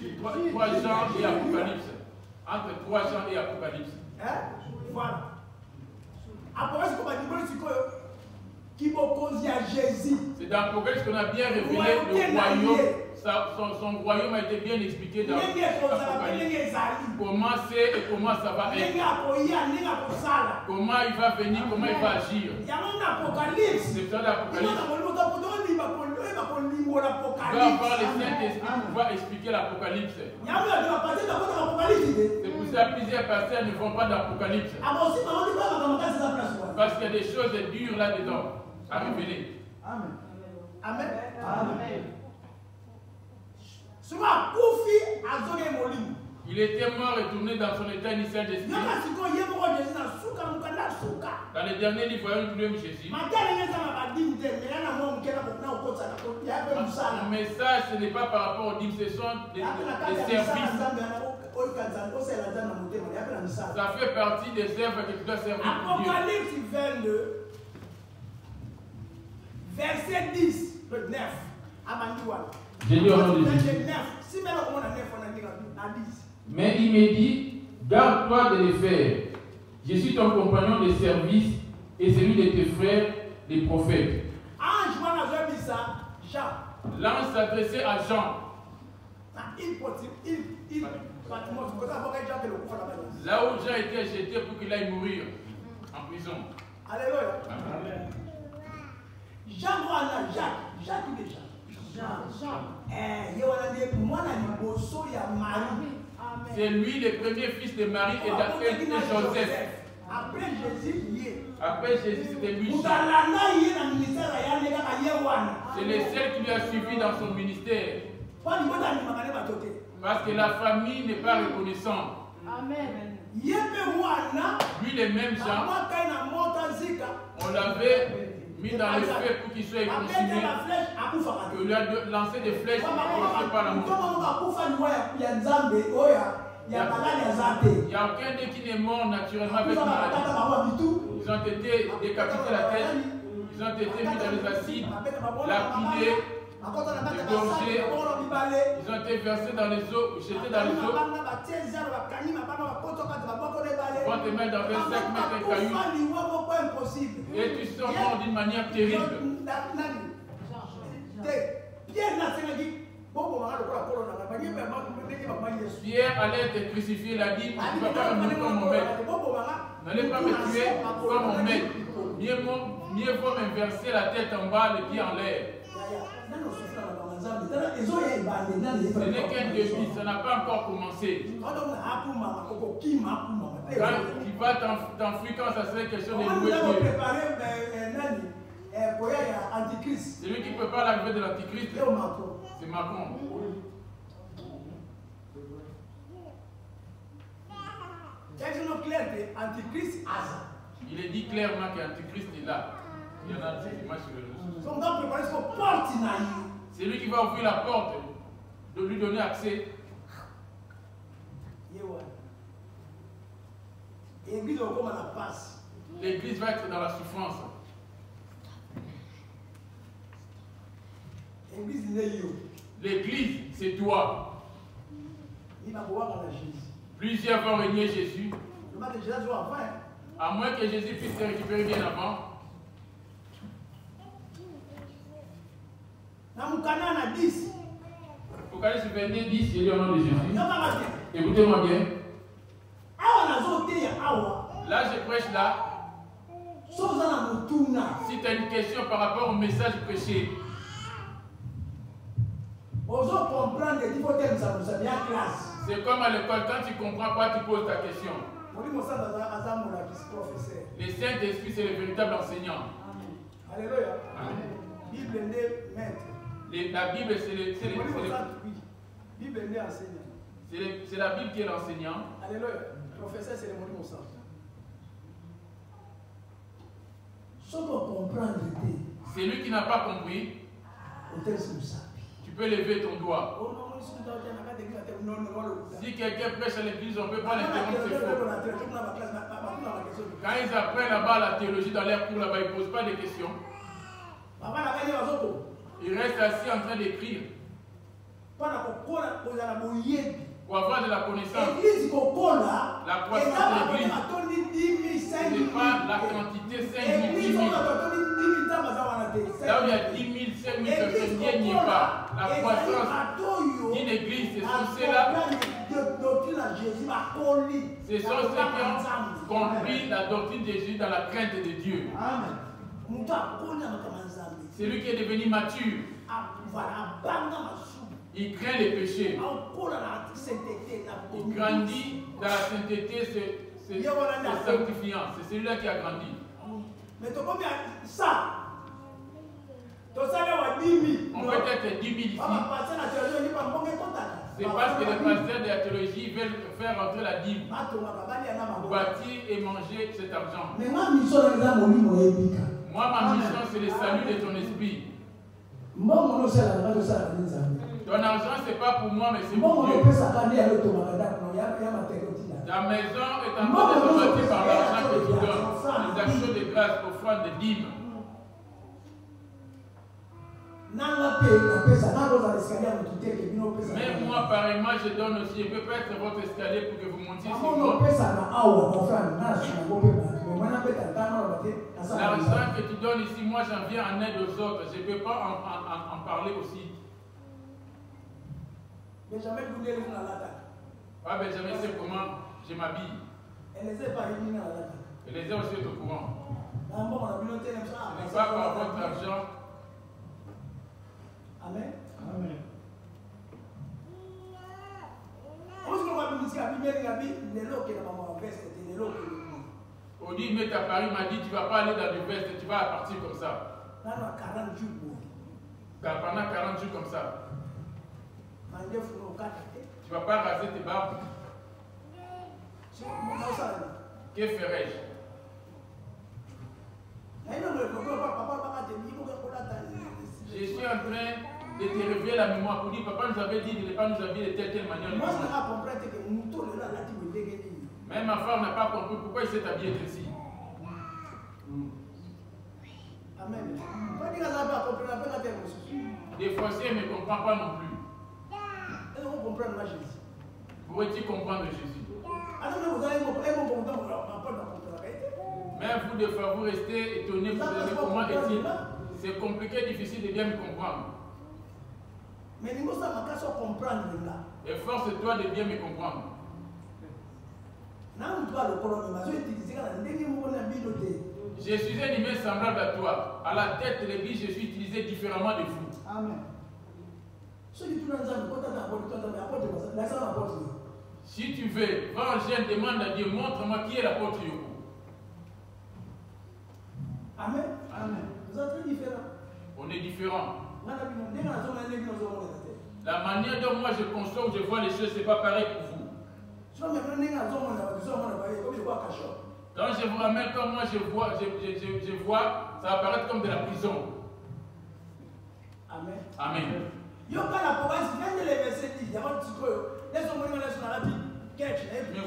entre 3 Jean et Apocalypse. Entre 3 Jean et Apocalypse. Voilà. C'est dans Apocalypse qu'on a bien révélé le royaume. Son royaume a été bien expliqué dans l'Apocalypse. Comment c'est et comment ça va être. Comment il va venir, comment il va agir. C'est ça l'Apocalypse. Il va avoir le Saint-Esprit pour pouvoir expliquer l'Apocalypse. C'est pour ça que plusieurs pasteurs ne vont pas d'Apocalypse. Parce qu'il y a des choses dures là-dedans à révéler. Amen. Amen. Amen. Il était mort et tourné dans son état initial d'esprit. Dans les derniers livres, voyons le Jésus. Mon message, ce n'est pas par rapport aux dîmes, ce sont des services. Ça fait partie des œuvres que tu dois servir pour Dieu. Verset 10, le 9. J'ai dit au nom de Jésus. Mais il me dit, garde-toi de les faire. Je suis ton compagnon de service et celui de tes frères, les prophètes. L'ange s'adressait à Jean. Là où Jean était jeté pour qu'il aille mourir en prison. Alléluia. Amen. Jacques déjà. C'est lui le premier fils de Marie et de Joseph. Après Jésus, c'était lui. C'est le seul qui lui a suivi dans son ministère. Parce que la famille n'est pas reconnaissante. Amen. Lui, le même Jean, on l'avait mis dans le feu pour qu'il soit consumé. On lui a lancé des flèches pour qu'il ne soit pas la mort. Il n'y a aucun d'eux qui n'est mort naturellement avec une maladie. Ils ont été décapités la tête, ils ont été mis dans les acides, lapidés, dégorgés, ils ont été versés dans les eaux, jetés dans les eaux. On va te mettre dans 25 mètres de cailloux et tu sors mort d'une manière terrible. Pierre allait être crucifié, il a dit, tu ne vas pas me tuer comme mon maître. N'allez pas me tuer comme mon maître. Mieux vaut m'inverser la tête en bas, les pieds en l'air. Ce n'est qu'un début, ça n'a pas encore commencé. Quand tu vas t'enfuir quand ça serait question de louer Dieu. C'est lui qui prépare l'arrivée de l'Antichrist. C'est Macron. Il est dit clairement qu'Antichrist est là. Il y en a des images sur les réseaux. C'est lui qui va ouvrir la porte, de lui donner accès. L'église va être dans la souffrance. L'église, c'est toi. Plusieurs vont régner Jésus. À moins que Jésus puisse te récupérer bien avant. Apocalypse 22, 10, il est au nom de Jésus. Écoutez-moi bien. Là, je prêche là. Si tu as une question par rapport au message prêché, c'est comme à l'école, quand tu ne comprends pas, tu poses ta question. Le Saint-Esprit, c'est le véritable enseignant. Alléluia. La Bible, c'est la Bible qui est l'enseignant. Alléluia. Le professeur, c'est le mot de c'est lui qui n'a pas compris. Tu peux lever ton doigt. Si quelqu'un prêche à l'église, on ne peut pas l'interrompre, c'est faux. Quand ils apprennent là-bas la théologie dans leur cours, là-bas, ils ne posent pas de questions. Ils restent assis en train d'écrire. Pour avoir de la connaissance. La croissance de l'église, ce n'est pas la quantité 5 000, 10 000. Là où il y a 10 000, 5 000 personnes, il n'y a pas. La croissance d'une église, c'est sur cela. Ce sont ceux qui ont compris la doctrine de Jésus dans la crainte de Dieu. C'est lui qui est devenu mature. Il craint les péchés. Il grandit dans la sainteté, c'est sanctifiant. C'est celui-là qui a grandi. Mais tu combien ça? On peut être 10 000 ici. C'est parce que les pasteurs de la théologie veulent faire rentrer la dîme, bâtir et manger cet argent. Moi, ma mission, c'est le salut de ton esprit. Ton argent, ce n'est pas pour moi, mais c'est pour Dieu. Ta maison est en train d'être bâtie par l'argent que tu donnes. Les actions de grâce, offrandes, de dîmes. Même moi, pareillement, je donne aussi. Je peux pas être votre escalier pour que vous montiez sur moi. L'argent que tu donnes ici, moi, j'en viens en aide aux autres. Je ne peux pas en parler aussi. Ah, Benjamin sait comment je m'habille. Et les uns aussi sont au courant. Ce n'est pas par votre argent. Amen. Amen. On dit, mais ta Paris m'a dit, tu ne vas pas aller dans le veste, tu vas partir comme ça. Pendant 40 jours comme ça. Tu ne vas pas raser tes barbes. Que ferais-je? Je suis en train de te réveiller la mémoire pour dire, papa nous avait dit de ne pas nous habiller de telle manière. Même ma femme n'a pas compris pourquoi il s'est habillé ainsi. Amen. Des fois, elle ne comprend pas non plus. Pourrais-tu comprendre Jésus? Mais vous, des fois, vous restez étonnés, vous savez comment est-il? C'est compliqué, difficile de bien me comprendre. Efforce-toi de bien me comprendre. Je suis un humain semblable à toi. À la tête de l'église, je suis utilisé différemment de vous. Amen. Si tu veux, va en Gênes, demande à Dieu, montre-moi qui est l'apôtre Yoko. Amen. Amen. Vous êtes très différents. On est différents. La manière dont moi je conçois ou je vois les choses, ce n'est pas pareil pour vous. Quand je vous ramène comme moi je vois, ça va paraître comme de la prison. Amen. Amen. Me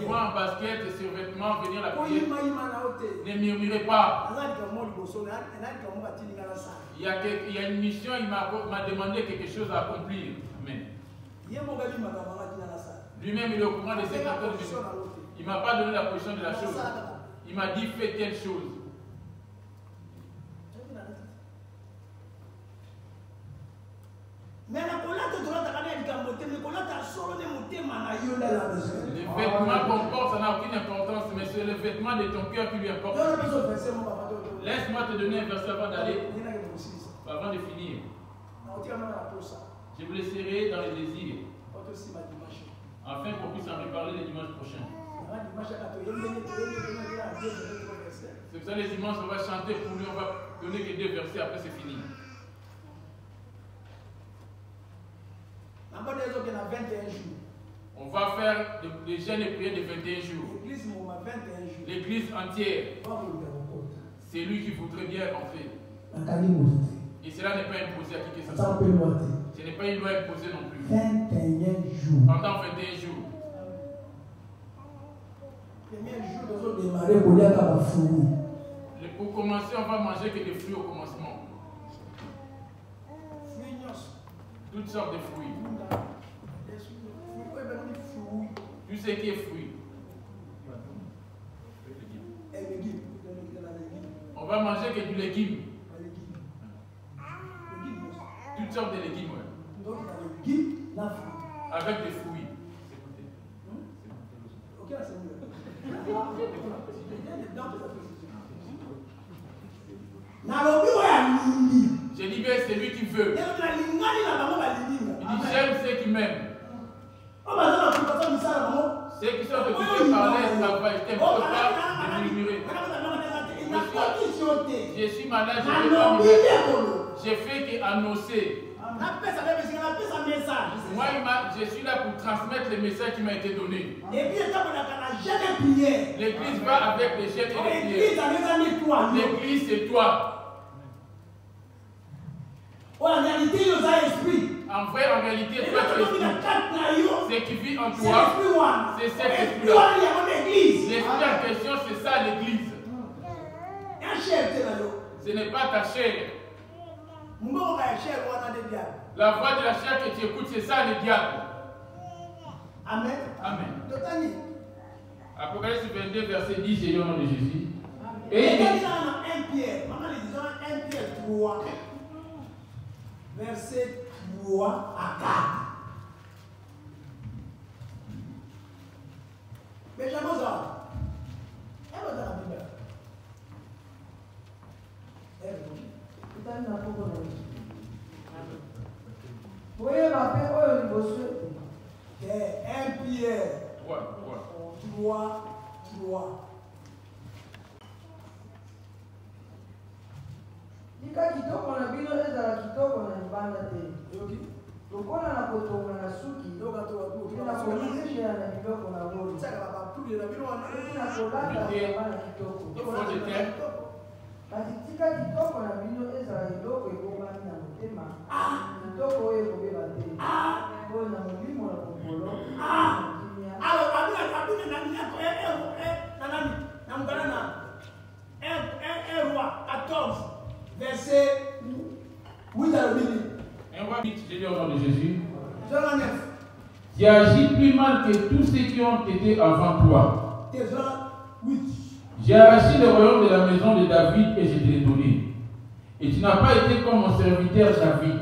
voir en basket et sur vêtements venir la prière. Ne murmurez pas. Il y a une mission, il m'a demandé quelque chose à accomplir. Amen. Lui-même, il est au courant de ses acteurs. Il ne m'a pas donné la position de la chose. Il m'a dit, fais telle chose. Les vêtements qu'on porte, ça n'a aucune importance, mais c'est le vêtement de ton cœur qui lui importe. Laisse-moi te donner un verset avant d'aller, avant de finir. Je vous laisserai dans les désirs, afin qu'on puisse en reparler le dimanche prochain. C'est ça, les dimanches, on va chanter pour lui, on va donner que 2 versets, après c'est fini. On va faire des jeûnes et prières de 21 jours. L'église entière. C'est lui qui voudrait bien rentrer. Et cela n'est pas imposé à qui que ce soit. Ce n'est pas une loi imposée non plus. 21 jours. Pendant 21 jours. Pour commencer, on va manger que des fruits au commencement. Toutes sortes de fruits. Tout ce qui est fruits. On va manger que du légume. Toutes sortes de légumes, ouais. Avec des fruits. J'ai dit, mais c'est lui qui veut. Il dit, j'aime ceux qui m'aiment. Ceux qui sont occupés par les travail, je t'aime pas de murmurer. Je suis malade, je ne peux pas me mettre. J'ai fait qu'annoncer. Moi, je suis là pour transmettre les messages qui m'ont été donnés. L'église va avec les jeûnes et les prières. L'église, c'est toi. En réalité, en réalité, toi, tu es esprit. Ce qui vit en toi, c'est cet esprit-là. L'esprit en question, c'est ça l'église. Ce n'est pas ta chair. La voix de la chair que tu écoutes, c'est ça le diable. Amen. Amen. Apocalypse 22, verset 10, j'ai dit au nom de Jésus. Et il y a 1 Pierre, maman, les gens 1 Pierre 3, verset 3 à 4. Mais j'aime ça. Elle va dans la Bible. Oui, ma paix, oui, au niveau souhait. 1 Pierre 3. Nika kitoko na bino ezala kitoko na libanda te. Lokola na kotonga na suki, na kolizesha na biloko na ngoli. Na kolanda na kitoko. Kasi tika kitoko na bino ezala eloko ekongami na motema. Kitoko oyo ekobeba te. Oyo na molimo na kokolo. Alors, un roi 14, verset 8 à 8. Un roi 8, j'ai dit au nom de Jésus. Jean 9. Qui agit plus mal que tous ceux qui ont été avant toi. Jean 8. J'ai arraché le royaume de la maison de David et je te l'ai donné. Et tu n'as pas été comme mon serviteur David,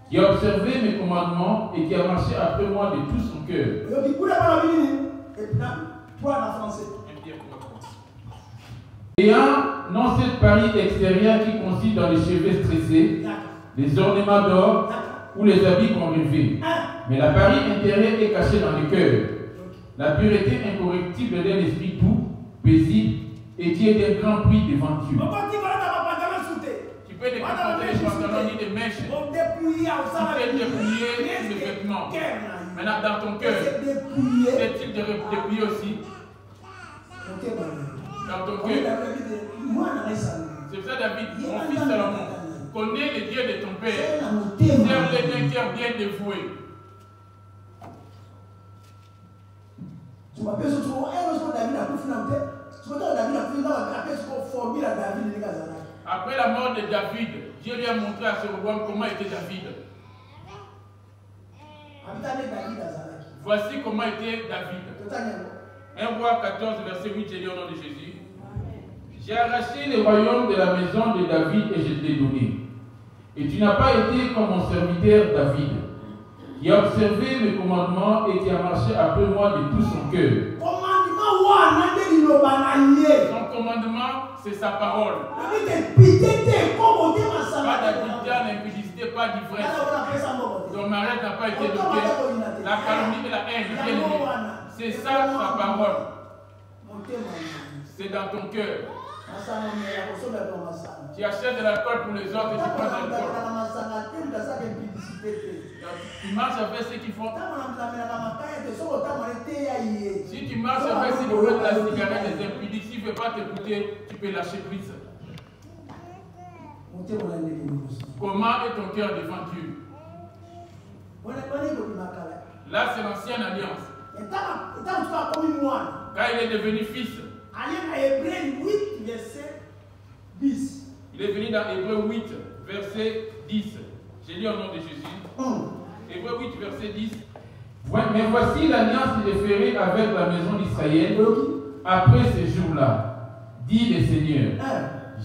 qui a observé mes commandements et qui a marché après moi de tout son cœur. Ayant non cette partie extérieure qui consiste dans les cheveux stressés, les ornements d'or ou les habits qu'on revêt. Mais la partie intérieure est cachée dans le cœur. La pureté incorrectible d'un esprit doux, paisible et qui est d'un grand prix devant Dieu. Tu peux déporter les pantalons ni des mèches. Tu peux dépouiller les vêtements. Maintenant, dans ton cœur, est-il de dépouiller aussi? Dans ton cœur. C'est ça, David, mon fils Salomon. Connais les dieux de ton père. Serve-les d'un cœur bien dévoué. Après la mort de David, Dieu lui a montré à Jéroboam comment était David. Voici comment était David. 1 Roi 14, verset 8, j'ai dit au nom de Jésus. J'ai arraché le royaume de la maison de David et je te l'ai donné. Et tu n'as pas été comme mon serviteur David, qui a observé mes commandements et qui a marché après moi de tout son cœur. Son commandement, c'est sa parole. Pas d'adultère, d'impudicité, pas d'ivresse. Ton mariage n'a pas été bloqué. La calomnie et la haine, bien aimé. C'est ça sa parole. C'est dans ton cœur. Tu achètes de l'alcool pour les autres et tu prends de l'alcool. Tu marches avec ceux qui font. Si tu marches avec ceux qui font de la cigarette, des impudiques, s'il ne veut pas t'écouter, tu peux lâcher prise. Comment est ton cœur devant Dieu? Là, c'est l'ancienne alliance. Quand il est devenu fils, il est venu dans Hébreu 8, verset 10. J'ai lu au nom de Jésus. Hébreu 8, verset 10. Mais voici l'alliance que je ferai avec la maison d'Israël après ces jours-là, dit le Seigneur.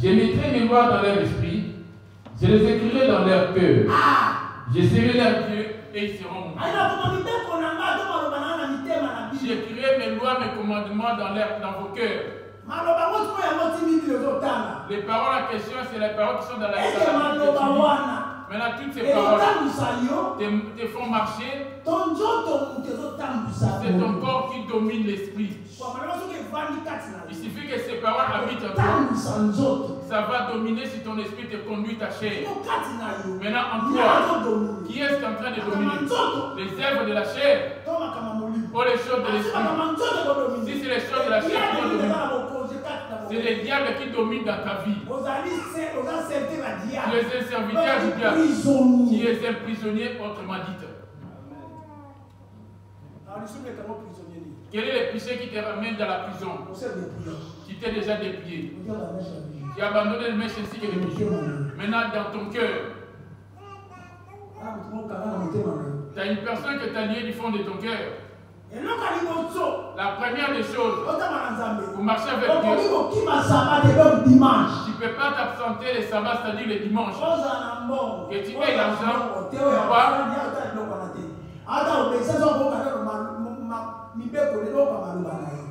Je mettrai mes lois dans leur esprit, je les écrirai dans leur cœur. Je serai leur Dieu et ils seront mon peuple. J'écrirai mes lois, mes commandements dans vos cœurs. Les paroles en question, c'est les paroles qui sont dans la Bible. Maintenant, toutes ces paroles te font marcher. C'est ton corps qui domine l'esprit. Il suffit que ces paroles habitent en toi. Ça va dominer si ton esprit te conduit ta chair. Maintenant, en toi, qui est en train de dominer? Les œuvres de la chair ou les choses de l'esprit? Si c'est les choses de la chair qui dominent, c'est les diables qui dominent dans ta vie. Tu es un serviteur du diable. Tu es un prisonnier, autrement dit. Quel est le péché qui te ramène dans la prison? Tu t'es déjà déplié. Tu as abandonné le mèche ainsi que les bijoux. Maintenant, dans ton cœur, Tu as une personne que tu as liée du fond de ton cœur. La première des choses, vous marchez avec Dieu. Tu ne peux pas t'absenter les sabbats, c'est-à-dire les dimanches. Que tu aies l'argent,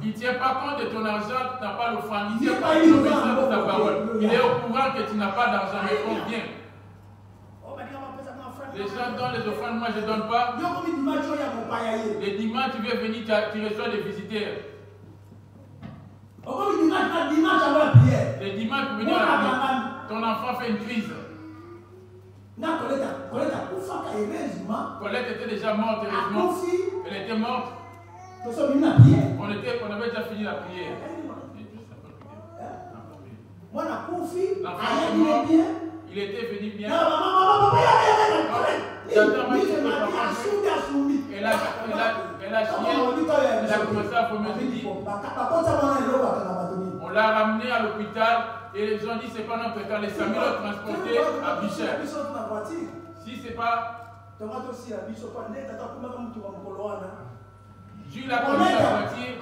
il ne tient pas compte de ton argent, tu n'as pas l'offrande. Il ne tient pas compte de ta parole. Il est au courant que tu n'as pas d'argent, mais combien? Les gens donnent les offrandes, moi je ne donne pas. Les dimanches, tu veux venir, tu reçois des visiteurs. Les dimanches, tu veux venir à la nuit. Ton enfant fait une crise. Colette était déjà morte, heureusement. Elle était morte. On avait déjà fini la prière. Il était venu bien. Elle a chié. Elle a commencé à vomir. On l'a ramené à l'hôpital et les gens disent c'est pas notre cas. Les familles l'ont transporté à Bichel. Si c'est pas. Jules a conduit la voiture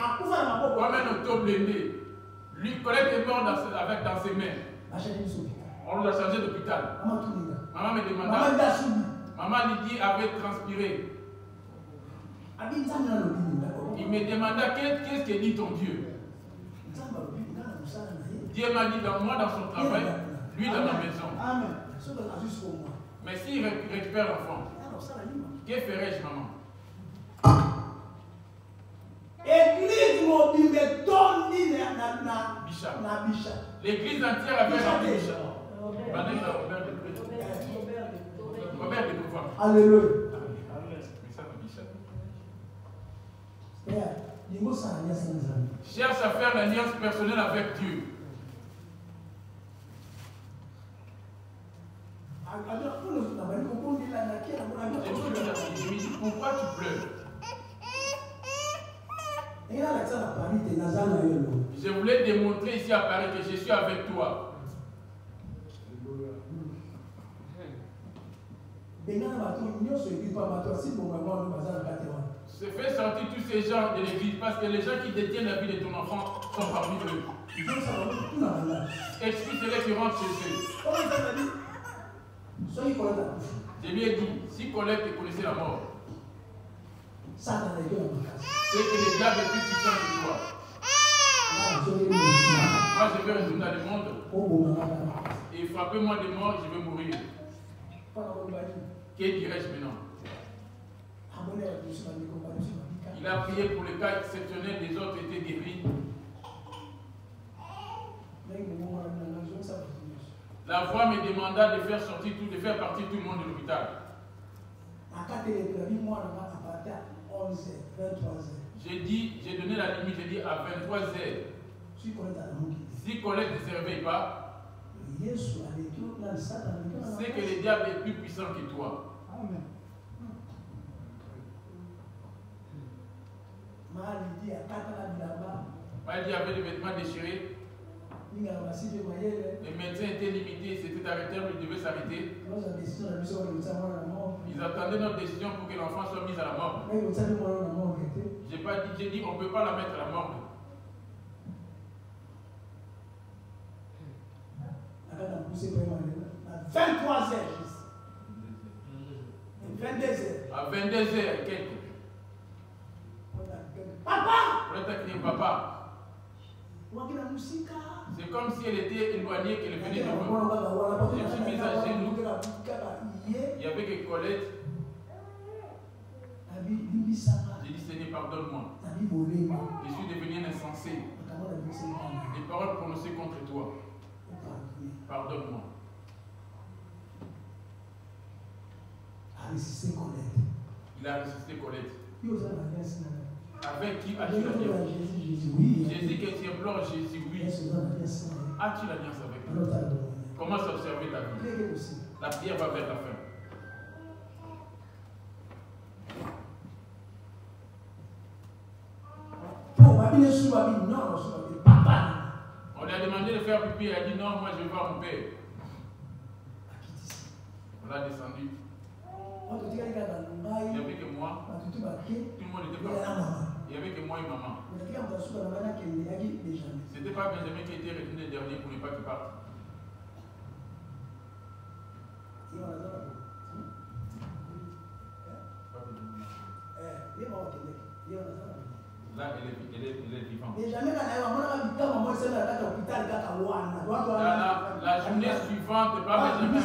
comme un auto-blindé. Lui, Colette est mort dans ses mains. On l'a changé d'hôpital. Maman me demanda. Maman Lydie avait transpiré. Il me demanda qu'est-ce que dit ton Dieu. Dieu m'a dit moi dans son travail, lui dans ma maison. Mais s'il récupère l'enfant, que ferais-je, maman? L'église entière avait rempli Bicha. Robert de pouvoir. Alléluia. Cherche à faire l'alliance personnelle avec Dieu. Je me dis pourquoi tu pleures? Je voulais démontrer ici à Paris que je suis avec toi. Se fait sortir tous ces gens de l'église parce que les gens qui détiennent la vie de ton enfant sont parmi eux. Excuse-les qui rentrent chez eux. Je lui ai dit, si Colette connaissait la mort, c'est que les diables est plus puissant que toi. Moi je vais retourner dans le monde et frappez-moi de mort, je vais mourir. Que dirais-je maintenant? Il a prié pour le cas exceptionnel, des autres étaient guéris. La voix me demanda de faire sortir tout, de faire partir tout le monde de l'hôpital. J'ai donné la limite, j'ai dit à 23h. Si Colette ne se réveille pas, c'est que le diable est plus puissant que toi. Maldi avait des vêtements déchirés. Les médecins étaient limités, c'était arrêté, il devait s'arrêter. Ils attendaient notre décision pour que l'enfant soit mis à la mort. J'ai dit on ne peut pas la mettre à la mort. 23h. 22h. À 22h, quelques. Papa! Papa. C'est comme si elle était éloignée, qu'elle venait de moi. Je me suis mise à genoux. Il y avait que Colette. J'ai dit Seigneur, pardonne-moi. Je suis devenu un insensé. Des paroles prononcées contre toi. Pardonne-moi. Il a résisté Colette. Avec qui as-tu l'alliance? Jésus que tu implores, Jésus, oui. As-tu l'alliance avec lui? Comment s'observer ta vie? La prière va vers la fin. On lui a demandé de faire pipi, elle a dit non, moi je vais voir mon père. On l'a descendu. Il n'y avait que moi. Tout le monde était parti. Il n'y avait que moi et maman. Ce n'était pas Benjamin qui était retenu le dernier pour ne pas qu'il parte. Là, elle est vivante. La journée suivante, pas Benjamin.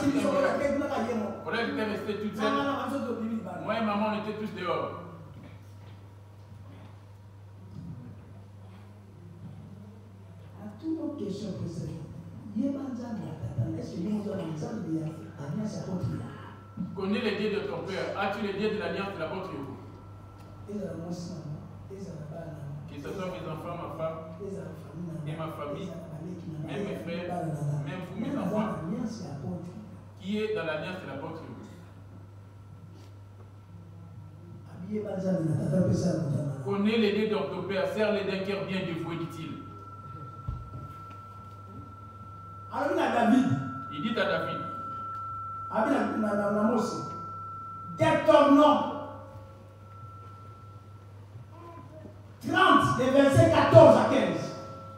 On était restés toutes seules. Moi et maman, on était tous dehors. Toutes nos questions précédentes. Connais les dieux de ton père. As-tu les dieux de l'alliance de l'apôtre Yogo? Que ce soit mes enfants, ma femme, et ma famille, même mes frères, même vous, mes enfants, qui est dans l'alliance de l'apôtre Yogo. Connais les dieux de ton père. Serre-les d'un cœur bien dévoué, dit-il. Il dit à David. Détournons 30, des versets 14 à 15.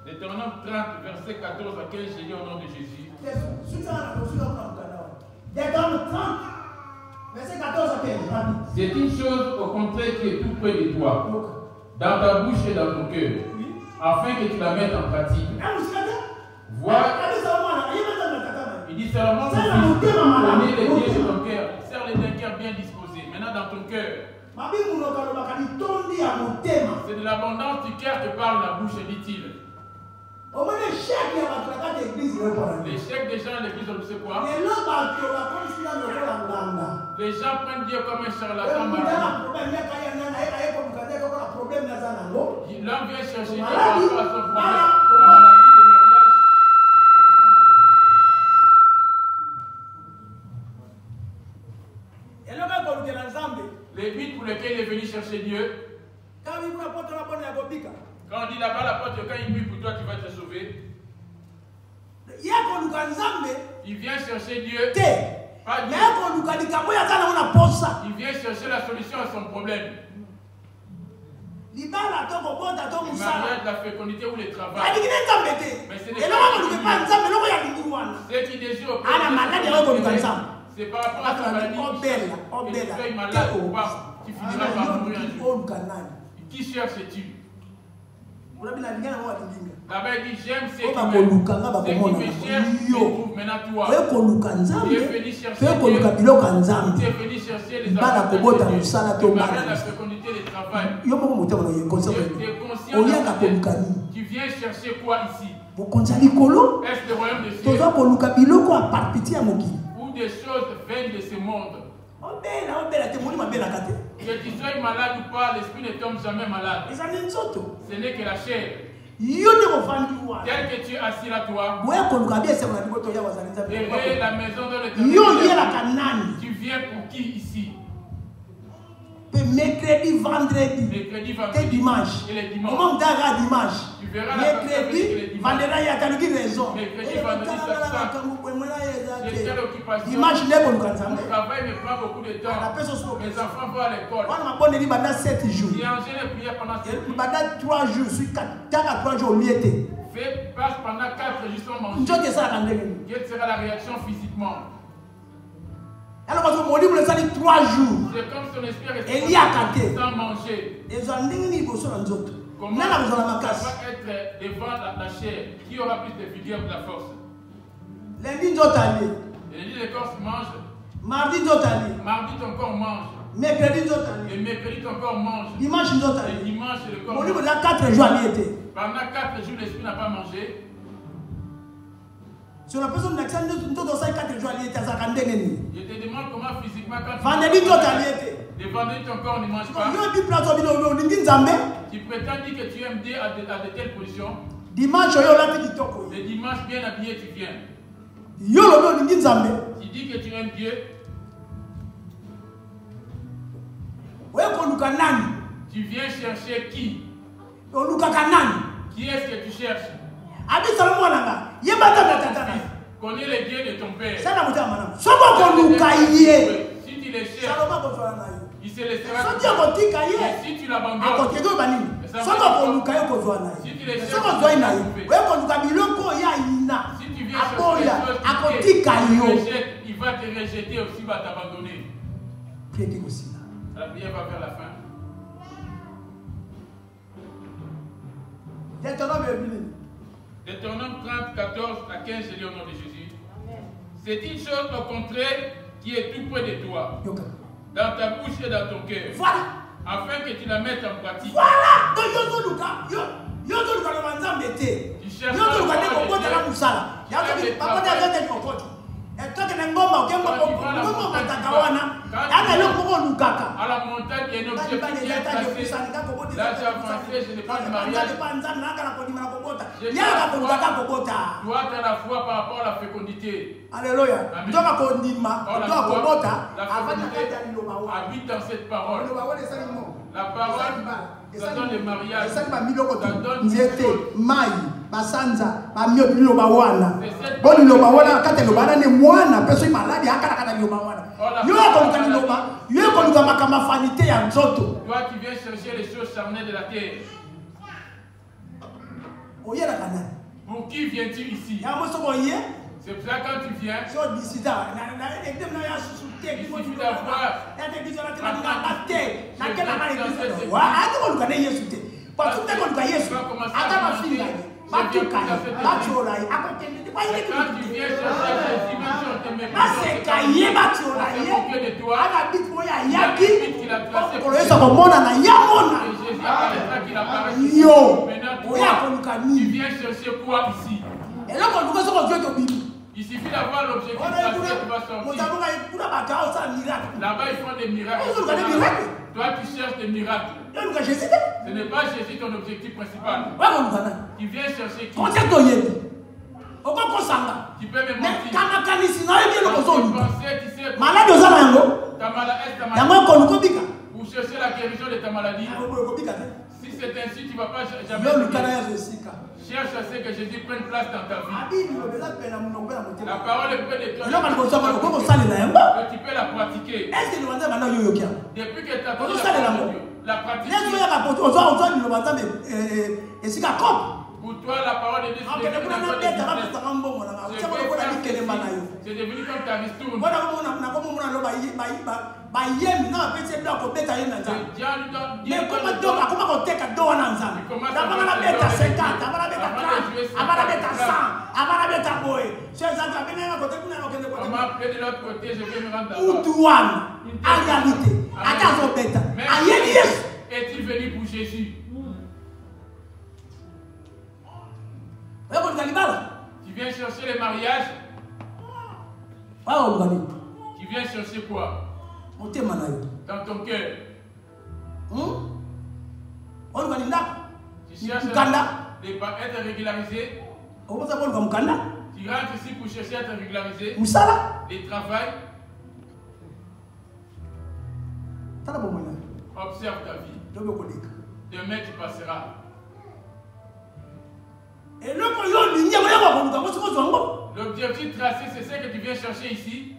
Deutéronome 30, versets 14 à 15, j'ai dit au nom de Jésus. Deutéronome 30, versets 14 à 15. C'est une chose au contraire qui est tout près de toi, dans ta bouche et dans ton cœur, afin que tu la mettes en pratique. Vois. Il dit seulement connais les dieux de ton cœur, serre-les d'un cœur bien disposé. Maintenant dans ton cœur. C'est de l'abondance du cœur que parle la bouche, dit-il. L'échec des gens à l'église, on ne sait quoi. Les gens prennent Dieu comme un charlatan. L'homme vient chercher Dieu par rapport à son problème. Les buts pour lesquels il est venu chercher Dieu. Quand on dit là-bas la porte, quand il brille pour toi, tu vas te sauver. Il vient chercher Dieu. Pas Dieu. Il vient chercher la solution à son problème. Le mariage, la fécondité ou le travail. Mais ce n'est pas ceux qui désirent c'est par rapport à ta maladie et tu fais malade ou pas, tu finiras par mourir un jour. Qui cherches-tu? Là-bas il dit j'aime ceux qui me cherchent, je trouve maintenant toi. Tu es venu chercher Dieu, tu es venu chercher les affaires de Dieu, le mariage, la fécondité, le travail. Tu es conscient, tu viens chercher quoi ici? Est-ce le royaume de Dieu? Des choses viennent de ce monde. Que tu sois malade ou pas, l'esprit ne tombe jamais malade. Ce n'est que la chair. Tel que tu es assis là, toi, et la maison dans l'éternel. Tu viens pour qui ici? Mercredi, vendredi, dimanche. Et les dimanches. Comment dimanche? Tu verras mercredi, vendredi, il y a raison. Mercredi, vendredi, dimanche, le travail me prend beaucoup de temps. Mes enfants vont à l'école. Il y a 7 jours. Tu as enchaîné prière pendant 7 jours. 3 jours. Passe pendant 4 jours sans manger. Quelle sera la réaction physiquement? Alors, parce que mon livre, ça dit 3 jours. C'est comme son esprit est sans manger. Comment ça va être devant la chair? Qui aura plus de vigueur, de la force? Lundi, le corps mange. Mardi, ton corps mange. Mercredi, et mercredi, ton corps mange. Dimanche, et dimanche, le corps mange. Mon livre, 4 jours, pendant 4 jours, l'esprit n'a pas mangé. Sur la personne qui a 4 jours, je te demande comment physiquement quand tu vendredi, le vendredi, ton corps ne mange pas. Tu prétends dire que tu aimes Dieu à de telles positions. Dimanche, le dimanche, bien habillé, tu viens. Tu dis que tu aimes Dieu. Tu viens chercher qui? Qui est-ce que tu cherches? Connais les dieux de ton père. Si tu qu'il est cher, il se laissera. Et si tu l'abandonnes, si tu les cherches, si tu viens chercher les choses, il va te rejeter aussi, il va t'abandonner. La prière va vers la fin. Deutéronome 30, 14 à 15, je lis au nom de Jésus. C'est une chose au contraire qui est tout près de toi, dans ta bouche et dans ton cœur, afin que tu la mettes en pratique. Voilà! Donc, tu cherches la à la montagne, il y a un objectif qui est placé. Là, j'ai avancé, je n'ai pas de mariage. Toi, tu as la foi par rapport à la fécondité. Alléluia. La fécondité habite dans cette parole. La parole, ça donne le mariage. Ça donne basanza bamio biloba wana boni loba wana kate loba na ne mwana peso maladi akala kata loba wana yo ko loba yo ko loba makama fanité ya nzoto. Toi qui viens chercher les choses charnelles de la terre. Oye la kana. Pour qui viens-tu ici? Ya mo so boye. C'est pour ça quand tu viens. So disida na ekdem na ya susuté ki mo tu dois voir. Ya te disida na na batte na kela na disida. Wa ati ko loba ne Yesu te. Parce que ko loba Yesu. Ata ma finga. Quand tu viens chercher de toi, tu viens chercher quoi ici? Il suffit d'avoir l'objectif parce que tu vas sortir. Là-bas, ils font des miracles. Toi, tu cherches des miracles. Ce n'est pas Jésus ton objectif principal. Tu viens chercher qui? Tu peux me mentir. Pour chercher la guérison de ta maladie. Si c'est ainsi, tu ne vas pas jamais. Cherche à ce que Jésus prenne place dans ta vie. La parole est près de toi. Tu peux la pratiquer. Depuis que tu as connu la pratique. Pour toi, la parole de Dieu, c'est devenu comme ta ristourne. Est-il venu pour Jésus? Tu viens chercher le mariage? Tu viens chercher quoi? Dans ton cœur. Tu cherches être régularisé. Tu rentres ici pour chercher à être régularisé. Les travail. Observe ta vie. Demain tu passeras. L'objectif tracé, c'est ce que tu viens chercher ici.